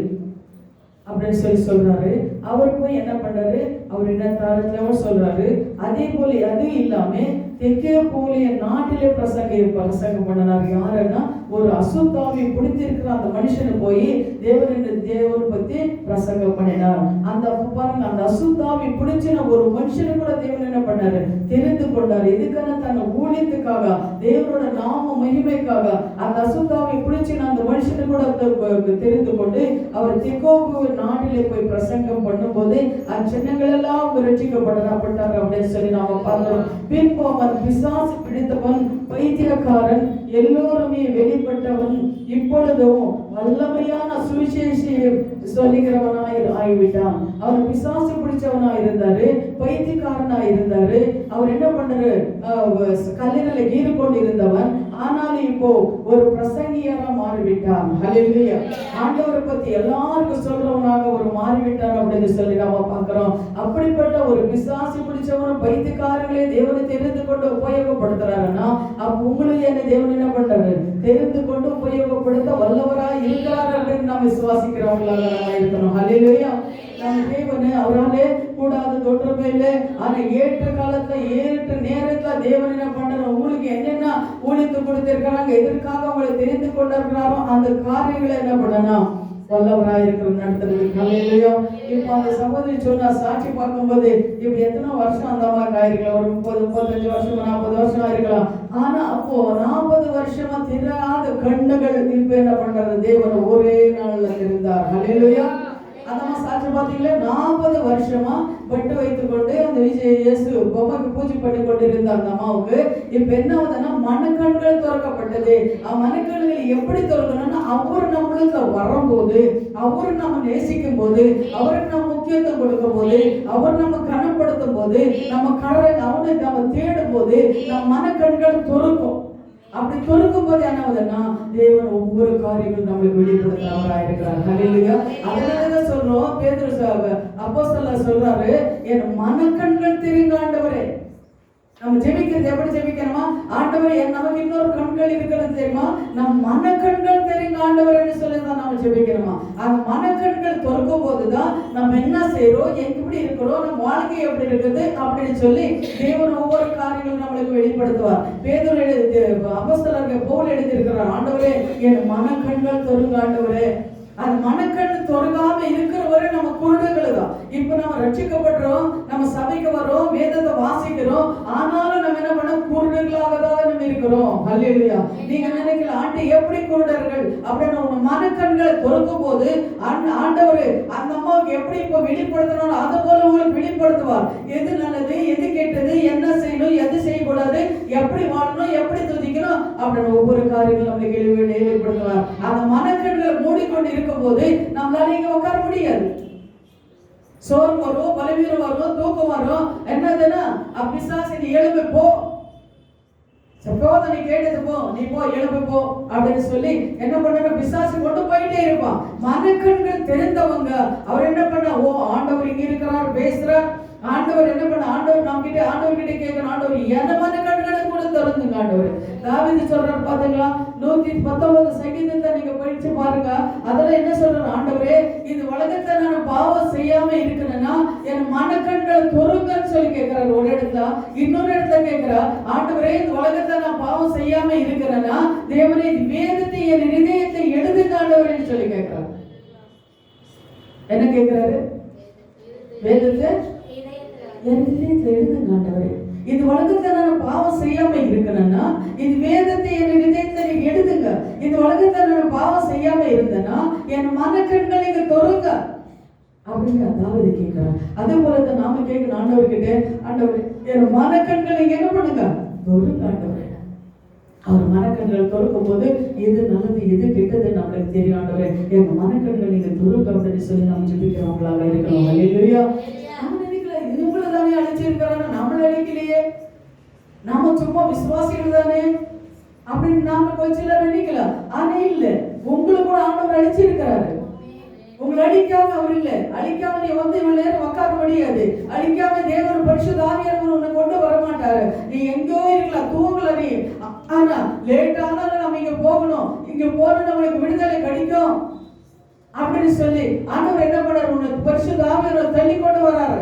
அப்படின்னு சொல்லி சொல்றாரு. அவர் போய் என்ன பண்றாரு, அவர் இனத்தாரிடத்துல சொல்றாரு. அதே போல அதுவும் இல்லாம தெற்கே போலிய நாட்டிலே பிரசங்கம் பண்ணனார். யாருன்னா ஒரு அசுத்தாவி பிடித்திருக்கிற அந்த மனுஷனை போய் தேவன் பத்தி பிரசங்கம் பண்ணினார். அந்த பாருங்க, அந்த அசுத்தாவி பிடிச்சின ஒரு மனுஷனை கூட தேவன் என்ன பண்ணாரு, தெரிந்து கொண்டாரு. எதுக்கான தன் ஊழியத்துக்காக, தேவனோட நாம மகிமைக்காக அந்த அசுத்தாவி பிடிச்சின அந்த மனுஷனை கூட தெரிந்து கொண்டு அவர் தெக்கோபு நாட்டிலே போய் பிரசங்கம் பண்ணும்போது அந்த ஜனங்கள் எல்லாம் ரட்சிக்கப்பட்டார் அப்படின்னு சொல்லி நாம பார்க்கிறோம். பின்பு அவன் பிசாசு பிடித்தவன், பைத்தியக்காரன், எல்லோருமே வெளிப்பட்டவன், இப்பொழுதும் வல்லமையான சுவிசேஷியை சொல்லுகிறவனாய் ஆகிவிட்டான். அவர் பிசாசு பிடிச்சவனாய் இருந்தாரு, பைத்தியக்காரனாய் இருந்தாரு. அவர் என்ன பண்றாரு, கல்லினல ஈடு கொண்டு இருந்தவன், ஆனாலும் இப்போ ஒரு பிரசங்கியாரா மாறிவிட்டான். ஹல்லேலூயா. ஆண்டவரை பத்தி எல்லாருக்கும் சொல்றவனாக ஒரு மாறிவிட்டான் அப்படின்னு சொல்லி நாம பார்க்கிறோம். அப்படிப்பட்ட ஒரு பிசாசு பிடிச்சவனும் பைத்தியக்காரங்களே தேவனை தெரிந்து கொண்டு உபயோகப்படுத்துறாருன்னா, அப்ப உங்களுக்கு என்ன தேவன் என்ன பண்றாரு, தெரிந்து கொண்டு உபயோகப்படுத்த வல்லவராய் இருக்கிறார் அப்படின்னு நாம் விசுவாசிக்கிறவங்களாக நம்ம இருக்கணும். ஹல்லேலூயா. நம்ம தேவன் அவராலே கூடாத தொற்றமே இல்லை. ஆனா ஏற்ற காலத்துல ஏற்ற நேரத்துல தேவன் என்ன பண்றாரு, உங்களுக்கு என்னென்ன ஊழியத்து கொடுத்திருக்கிறாங்க, எதற்காக உங்களை தெரிந்து கொண்டிருக்கிறாரோ அந்த காரியங்களை என்ன பண்ணணும், வல்லவராய் இருக்கிற நடத்துறது. ஹல்லேலூயா. இப்போ அந்த சகோதரி சொன்னா சாட்சி பார்க்கும்போது இப்ப எத்தனை வருஷம் அந்த மாதிரி ஆயிருக்கலாம், ஒரு 30-35 வருஷம் 40 வருஷம் ஆயிருக்கலாம். ஆனா அப்போ 40 வருஷமா திராத கண்ணுகள் இப்ப என்ன பண்றது, தேவன் ஒரே நாள்ல இருந்தார். ஹல்லேலூயா. அதான் சாட்சி பார்த்தீங்களா, 40 வருஷமா பட்டு வைத்துக் கொண்டு அந்த இயேசு பொம்மைக்கு பூஜை பண்ணி கொண்டிருந்த அந்த அம்மாவுக்கு இப்ப என்ன ஆகுதுன்னா மனக்கண்கள் திறக்கப்பட்டது. மனக்கண்கள் எப்படி திறக்கணும்னா, அவர் நம்மளுக்கு வரும்போது, அவர் நம்ம நேசிக்கும் போது, அவருக்கு நம்ம முக்கியத்துவம் கொடுக்கும் போது, அவர் நம்ம கனப்படுத்தும் போது, நம்ம அவனுக்கு நம்ம தேடும் போது நம்ம மனக்கண்கள் திறக்கும். அப்படி தொடுக்கும் போது என்ன ஆகுதுன்னா, தேவன் ஒவ்வொரு காரியங்களும் நம்மளுக்கு வெளிப்படுத்துறவராக இருக்கிறார். ஹல்லேலூயா. அதனாலதான் சொல்றோம், பேதுரு அப்போஸ்தலர் சொல்றாரு, என் மனக்கண்கள் தெரிந்த ஆண்டவரே. நம்ம ஜெபிக்கிறது எப்படி ஜெபிக்கணுமா, ஆண்டவரே நமக்கு இன்னொரு கண்கள் இருக்கிறது தெரியுமா, நம் மனக்கண்கள் தெரிந்த ஆண்டவர்னு சொல்லிதான் நம்ம ஜெபிக்கணுமா. அந்த மனக்கண்கள் திறக்கும் போதுதான் நம்ம என்ன செய்யறோம், எப்படி இருக்கிறோம், நம்ம வாழ்க்கை எப்படி இருக்குது அப்படின்னு சொல்லி தேவன் ஒவ்வொரு காரியங்களும் நம்மளுக்கு வெளிப்படுத்துவார். பேதுரு அப்போஸ்தலர் பவுல் எழுதியிருக்கிறார், ஆண்டவரே என் மனக்கண்கள் திறங்க ஆண்டவரே. அந்த மனக்கண் தொடங்காம இருக்கிற வரை நம்ம குருடர்கள் தான். இப்ப நம்ம ரட்சிக்கப்படுறோம், நம்ம சபைக்கு வரோம், வேதத்தை வாசிக்கிறோம், ஆனாலும் நம்ம என்ன பண்ண குருடர்களாக தான் நம்ம இருக்கிறோம். ஹல்லேலூயா. நீங்க நினைக்கல ஆண்டு எப்படி குருடர்கள் அப்படின்னு, உங்க மனக்கண்களை திறக்கும் போது ஆண்டவர் அந்த அம்மாவுக்கு எப்படி இப்ப வெளிப்படுத்தணும், அதை போல உங்களுக்கு வெளிப்படுத்துவார். எது நல்லது, எது கெட்டது, என்ன செய்யணும், எது செய்யக்கூடாது, எப்படி வாழணும், எப்படி துதிக்கணும் அப்படின்னு ஒவ்வொரு காரியங்களும் நம்மளுக்கு வெளிப்படுத்துவார். அந்த மனக்கண்களை மூடிக்கொண்டு இருக்கும் போது நம்மளால இங்க உட்கார முடியாது. சோறு வரும், பலவீனம் வரும், தூக்கம் வரும். என்னதுன்னா பிசாசு நீ எழும்பி போ, சப்போதனை கேட்டது போ, நீ போ எழும்பி போ அப்படின்னு சொல்லி என்ன பண்ண, பிசாசு கொண்டு போயிட்டே இருப்பான். மனக்கண்கள் தெரிந்தவங்க அவர் என்ன பண்ண, ஓ ஆண்டவர் இங்க இருக்கிறார் பேசுறார். ஆண்டவர் என்ன பண்ண, ஆண்டவர் நம்ம கிட்ட ஆண்டவர்கிட்ட கேட்கணும், ஆண்டவர் என்ன மனக்கண்களை கூட திறந்துங்க ஆண்டவர். தாவீது சொல்றாரு பாத்தீங்களா, 119 சங்கீதத்தை நீங்க படிச்சு பாருங்க. அதுல என்ன சொல்றாரு, ஆண்டவரே இந்த உலகத்தை நான் பாவம் செய்யாம இருக்கிறேன்னா என் மனக்கண்களை திறங்கன்னு சொல்லி கேட்கிறாரு ஒரு இடத்துல. இன்னொரு இடத்துல கேட்கிறார், ஆண்டவரே இந்த உலகத்தை நான் பாவம் செய்யாம இருக்கிறேன்னா தேவனே இந்த வேதத்தை என் இதயத்தை எழுதுங்க ஆண்டவரேன்னு சொல்லி கேட்கிறார். என்ன கேட்கிறாரு, வேதத்தை என் இதயத்தை எழுதுங்க ஆண்டவரே. இந்த உலகத்தை நான் பாவம் செய்யாம இருக்கணும்னா இந்த வேதத்தை என் இதயத்தை எழுதுங்க. இந்த உலகத்தை நான் பாவம் செய்யாம இருந்தேன்னா என் மனக்கண்களை இங்க தொடுங்க அப்படின்னு அதாவது கேட்கிறார். அதே போலதான் நாம கேட்கணும் ஆண்டவர்கிட்ட, ஆண்டவரே என் மனக்கண்களை என்ன பண்ணுங்க தொடுங்க ஆண்டவரே. அவர் மனக்கண்கள் தொடுக்கும் போது எது நல்லது எது கெட்டது நம்மளுக்கு தெரியும். ஆண்டவரே எங்க மனக்கண்கள் நீங்க தொடுங்க அப்படின்னு சொல்லி நம்ம ஜெபிக்கிறவங்களாக இருக்கணும். ஹல்லேலூயா. இவங்களை தானே அழைச்சிருக்கிறாங்க, நம்மள அழைக்கலையே. நாம சும்மா விசுவாசிகள் தானே. அப்படின்னு நாம கொஞ்ச சிலர் நினைக்கலாம். ஆனா இல்ல, உங்களுக்கு கூட ஆண்டவர் அழிச்சிருக்கிறாரு. உங்களை அழிக்காம அவர் இல்ல. அழிக்காம நீ வந்து இவ்வளவு நேரம் உட்கார முடியாது. அழிக்காம தேவன் பரிசுத்த ஆவியானவர் உன்னை கொண்டு வர மாட்டாரு. நீ எங்கோ இருக்கலாம், தூங்கல நீ. ஆனா லேட் ஆனாலும் நம்ம இங்க போகணும், இங்க போனா நம்மளுக்கு விடுதலை கிடைக்கும் அப்படின்னு சொல்லி ஆண்டவர் என்ன பண்ணாரு, உன்னை பரிசுத்த ஆவியானவர் தள்ளி கொண்டு வராரு.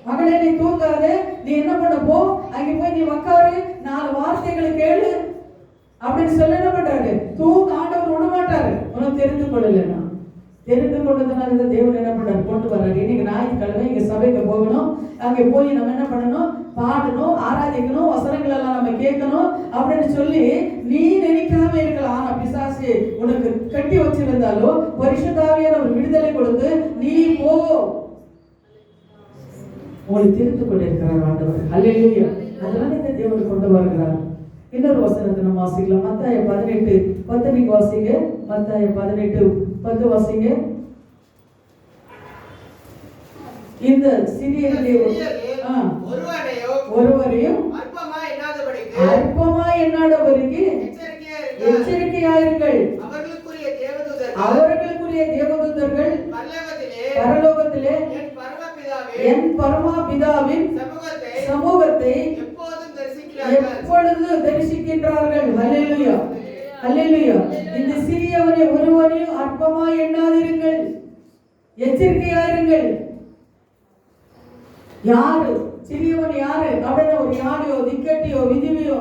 மகளே நீ தூங்காதே, நீ என்ன பண்ண போ, அங்க போய் நீ உட்காரு, 4 வார்த்தைகளை கேளு அப்படின்னு சொல்லி என்ன பண்றாரு, தூங்க ஆண்டவர் விட மாட்டாரு. உனக்கு தெரிந்து கொள்ளலன்னா தெரிந்து கொண்டதுனால இந்த தேவன் என்ன பண்ணாரு, கொண்டு வர்றாரு. இன்னைக்கு ஞாயிற்றுக்கிழமை இங்க சபைக்கு போகணும், அங்கே போய் நம்ம என்ன பண்ணணும், பாடணும், ஆராதிக்கணும், வசனங்கள் எல்லாம் நம்ம கேட்கணும் அப்படின்னு சொல்லி நீ நினைக்காம இருக்கலாம். ஆனா பிசாசு உனக்கு கட்டி வச்சிருந்தாலும் பரிசுத்த ஆவியானவர் விடுதலை கொடுத்து நீ போ, உங்களை தெரிந்து கொண்டிருக்கிறார் ஆண்டவர். அல்லேலூயா. அதனால இந்த தேவன் கொண்டு வருகிறார். இன்னொரு வசனத்தை நம்ம வாசிக்கலாம். மத்தாய 18:10 நீங்க வாசிங்க. மத்தாய 18:10 வாசிங்க. இந்த சிறியர்களே ஒருவரையும் அற்பமா எண்ணாதபடிக்கு எச்சரிக்கையாயிருங்கள். அவர்களுக்குரிய தேவதூதர்கள் பரலோகத்திலே என் பரமா பிதாவின் சமூகத்தை எப்பொழுது தரிசிக்கின்றார்கள். ஹல்லேலூயா, ஹல்லேலூயா. இந்த சிறியவரை ஒருவரையும் அற்பமா எண்ணாதிருங்கள், எச்சரிக்கையாயிருங்கள். யாரு சிறியவன், யாரு அப்படின்னா ஒரு யானையோ திக்கட்டியோ விதிவியோ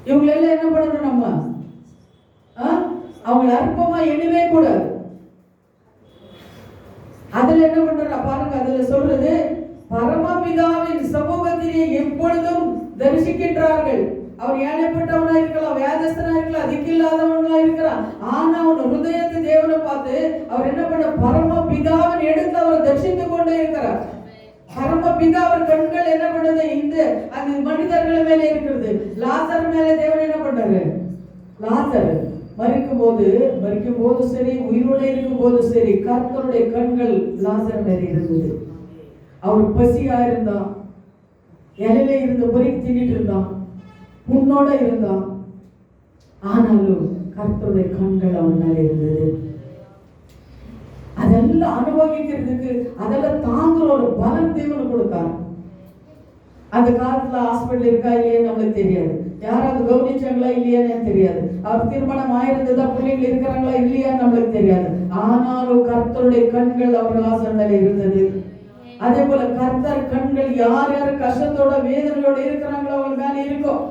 இவங்களெல்லாம் என்ன பண்ணணும், நம்ம அவங்களை அற்பமா எண்ணவே கூடாது. அதுல என்ன பண்ற பாருங்க, அதுல சொல்றது பரமபிதாவின் சமூகத்திலே எப்பொழுதும் தரிசிக்கின்றார்கள். அவர் ஏழைப்பட்டவனா இருக்கலாம், வேதஸ்தனா இருக்கலாம், திக்கில்லாதவனா இருக்கலாம். ஆனா அவன் ஹிருதயத்தை தேவனை பார்த்து அவர் என்ன பண்ண, பரமபிதாவின் எடுத்து அவர் தரிசித்து கொண்டே இருக்கிறார். பரமபிதா அவர் கண்கள் என்ன பண்ணது, இந்த அந்த மனிதர்கள் மேலே இருக்கிறது. லாசர் மேலே தேவன் என்ன பண்றாரு, லாசர் மரிக்கும் போது சரி, உயிரோடு இருக்கும் போது சரி, கர்த்தருடைய கண்கள் லாசர் மேலே இருந்தது. அவர் பசியா இருந்தான், இலையில இருந்த பொறிக்கு தின்னிட்டு இருந்தான், புண்ணோட இருந்தான். ஆனாலும் கர்த்தருடைய கண்கள் அவன் மேல இருந்தது. அதெல்லாம் அனுபவிக்கிறதுக்கு, அதெல்லாம் தாங்குற ஒரு பலம் தேவன் கொடுத்தார். அந்த காலத்துல ஹாஸ்பிட்டல் இருக்கா இல்லையா நம்மளுக்கு தெரியாது, யாராவது கவனிச்சாங்களா இல்லையான்னு தெரியாது, அவர் திருமணம் ஆயிருந்ததா, பிள்ளைகள் இருக்கிறாங்களா இல்லையான்னு நம்மளுக்கு தெரியாது. ஆனாலும் கர்த்தருடைய கண்கள் அவர் லாசர் மேல இருந்தது. அதே போல கர்த்தர் கண்கள் யார் யார் கஷ்டத்தோட வேதனையோட இருக்கிறாங்களோ அவங்க மேல இருக்கும்.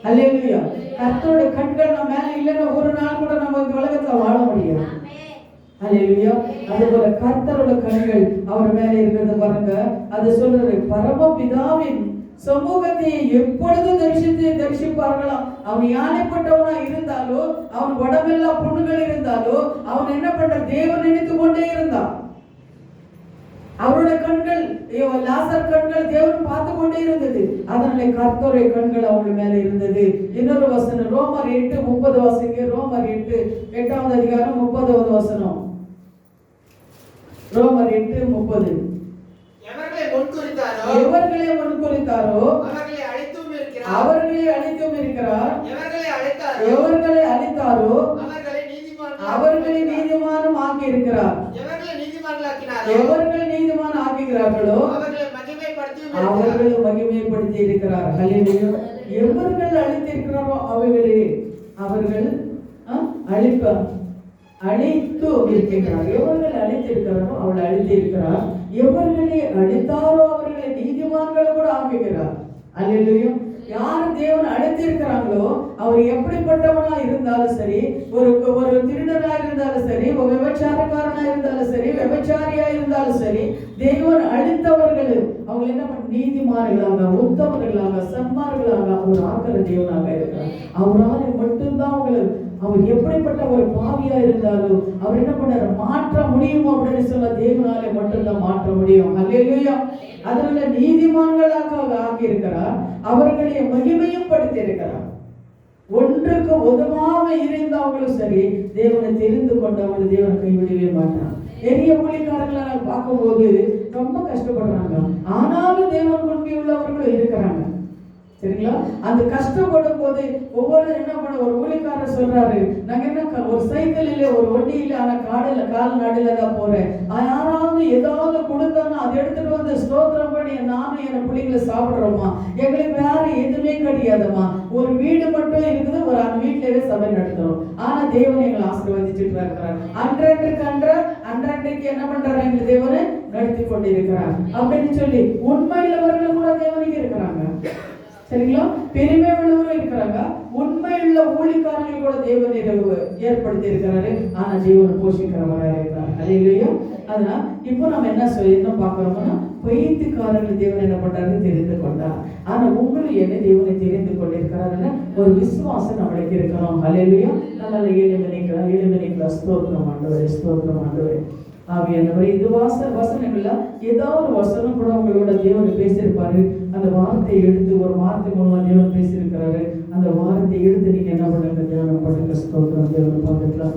அல்லேலூயா. கர்த்தருடைய கண்கள் நம்ம மேல இல்லைன்னா ஒரு நாள் கூட நம்ம இந்த உலகத்துல வாழ முடியாது. அல்லேலூயா. அதே போல கர்த்தரோட கண்கள் அவர் மேல இருக்கிறது பாருங்க. அது சொல்றது பரமபிதாவின் சமூகத்தை எப்பொழுதும் தரிசிப்பார்களாம். அவன் யானைப்பட்டவனா இருந்தாலோ, அவன் உடம்பெல்லாம் புண்ணுகள் இருந்தாலோ, அவன் என்ன பண்ற, தேவன் நினைத்து கொண்டே இருந்தான். அவருடைய கண்கள், லாசர் கண்கள் தேவன் பார்த்து கொண்டே இருந்தது. அதனால கர்த்தருடைய கண்கள் அவங்க மேல இருந்தது. இன்னொரு வசனம் ரோமர் 8:30 வாசிங்க. ரோமர் 8:8 அதிகாரம் 30வது வசனம். ரோமர் 8:30. எவர்களை முன்குறித்தாரோ அவர்களை அழைத்தும் இருக்கிறார். எவர்களை அழைத்தாரோ அவர்களை நீதிமானும் ஆக்கி இருக்கிறார். எவர்கள் நீதிமான ஆக்குகிறார்களோ அவர்களை மகிமைப்படுத்தி இருக்கிறார். ஹல்லேலூயா. எவர்கள் அழித்திருக்கிறாரோ அவர்கள் அழித்து இருக்கிறார். எவர்கள் அழித்திருக்கிறாரோ அவளை அழித்திருக்கிறார். எவர்களை அழித்தாரோ அவர்களை நீதிமான்களை கூட ஆக்குகிறார். அல்லேலூயா. யார் தேவன் அழைத்திருக்கிறாங்களோ அவர் எப்படிப்பட்டவனா இருந்தாலும் சரி, ஒரு திருடனா இருந்தாலும் சரி, ஒரு விபச்சாரக்காரனா இருந்தாலும் சரி, விபச்சாரியா இருந்தாலும் சரி, தேவன் அழித்தவர்கள் அவங்க என்ன பண்ண, நீதிமான்களாக, உத்தமர்களாக, சன்மார்களாக அவர் ஆக்கிற தேவனாக இருக்கிறார். அவரால் மட்டும்தான் அவங்களுக்கு, அவர் எப்படிப்பட்ட ஒரு பாவியா இருந்தாலும் அவர் என்ன பண்ணாரு, மாற்ற முடியும் அப்படின்னு சொல்ல தேவனாலே மட்டும்தான் மாற்ற முடியும். அல்லேலூயா. அதனால நீதிமான்களாக ஆக்கி இருக்கிறார். அவர்களை மகிமையும் படுத்தி இருக்கிறார். ஒன்றுக்கு உதவாம இருந்தவங்களும் சரி, தேவனை தெரிந்து கொண்டவங்க தேவனை கைவிடவே மாட்டார். பெரிய ஊழியக்காரங்களை நாங்கள் பார்க்கும்போது ரொம்ப கஷ்டப்படுறாங்க. ஆனாலும் தேவன் உண்மை உள்ளவர்களும் இருக்கிறாங்க. சரிங்களா? அந்த கஷ்டப்படும் போது ஒவ்வொரு என்ன பண்ண ஒரு ஊழியக்காரர் சொல்றாரு, நாங்க என்ன ஒரு சைக்கிள் இல்லை, ஒரு வண்டி இல்லை, ஆனா கால் நடுல தான் போறேன். யாராவது ஏதாவது கொடுத்தாங்கன்னா அதை எடுத்துட்டு வந்து ஸ்தோத்திரம் பண்ணி நானும் என் பிள்ளைங்களை சாப்பிடுறோமா, எங்களுக்கு வேற எதுவுமே கிடையாதுமா. ஒரு வீடு மட்டும் இருக்குது, ஒரு அந்த வீட்டிலேயே சபை நடத்துறோம். ஆனா தேவன் எங்களை ஆசீர்வதிச்சுட்டு இருக்கிறார். அன்றைக்கு என்ன பண்றாரு, எங்க தேவனை நடத்தி கொண்டிருக்கிறார் அப்படின்னு சொல்லி உண்மையுள்ளவர்களும் கூட தேவனுக்கு இருக்கிறாங்க. சரிங்களா? பெருமை உள்ளவரும் இருக்கிறாங்க, உண்மையுள்ள ஊழியக்காரர்கள் கூட தேவன் ஏற்படுத்தி இருக்கிறாரு. ஆனா தேவன் போஷிக்கிறவராக இருக்கிறார். அல்லேலூயா. அதனால இப்போ நம்ம என்ன பார்க்கிறோம்னா, பைத்தியக்காரர்கள் தேவன் என்ன பண்றாரு, தெரிந்து கொண்டார். ஆனா உங்களும் என்ன தேவனை தெரிந்து கொண்டிருக்கிறாருன்னா ஒரு விசுவாசம் நம்மளுக்கு இருக்கணும். அல்லேலூயா. நம்மள ஏழு ஸ்தோத்திரம் ஆண்டவரே, ஸ்தோத்திரம் ஆண்டவரே. ஆவியானவரே, இது வசனங்கள்ல ஏதாவது ஒரு வசனம் கூட உங்களோட தேவன் பேசியிருப்பாரு. அந்த வார்த்தையை எடுத்து ஒரு வார்த்தை மூலமா தேவன் பேசியிருக்கிறாரு. அந்த வார்த்தையை எடுத்து நீங்க என்ன பண்ணுங்க, தியானம் பண்ணுங்க. ஸ்தோத்திரம். தேவனை பார்த்துக்கலாம்.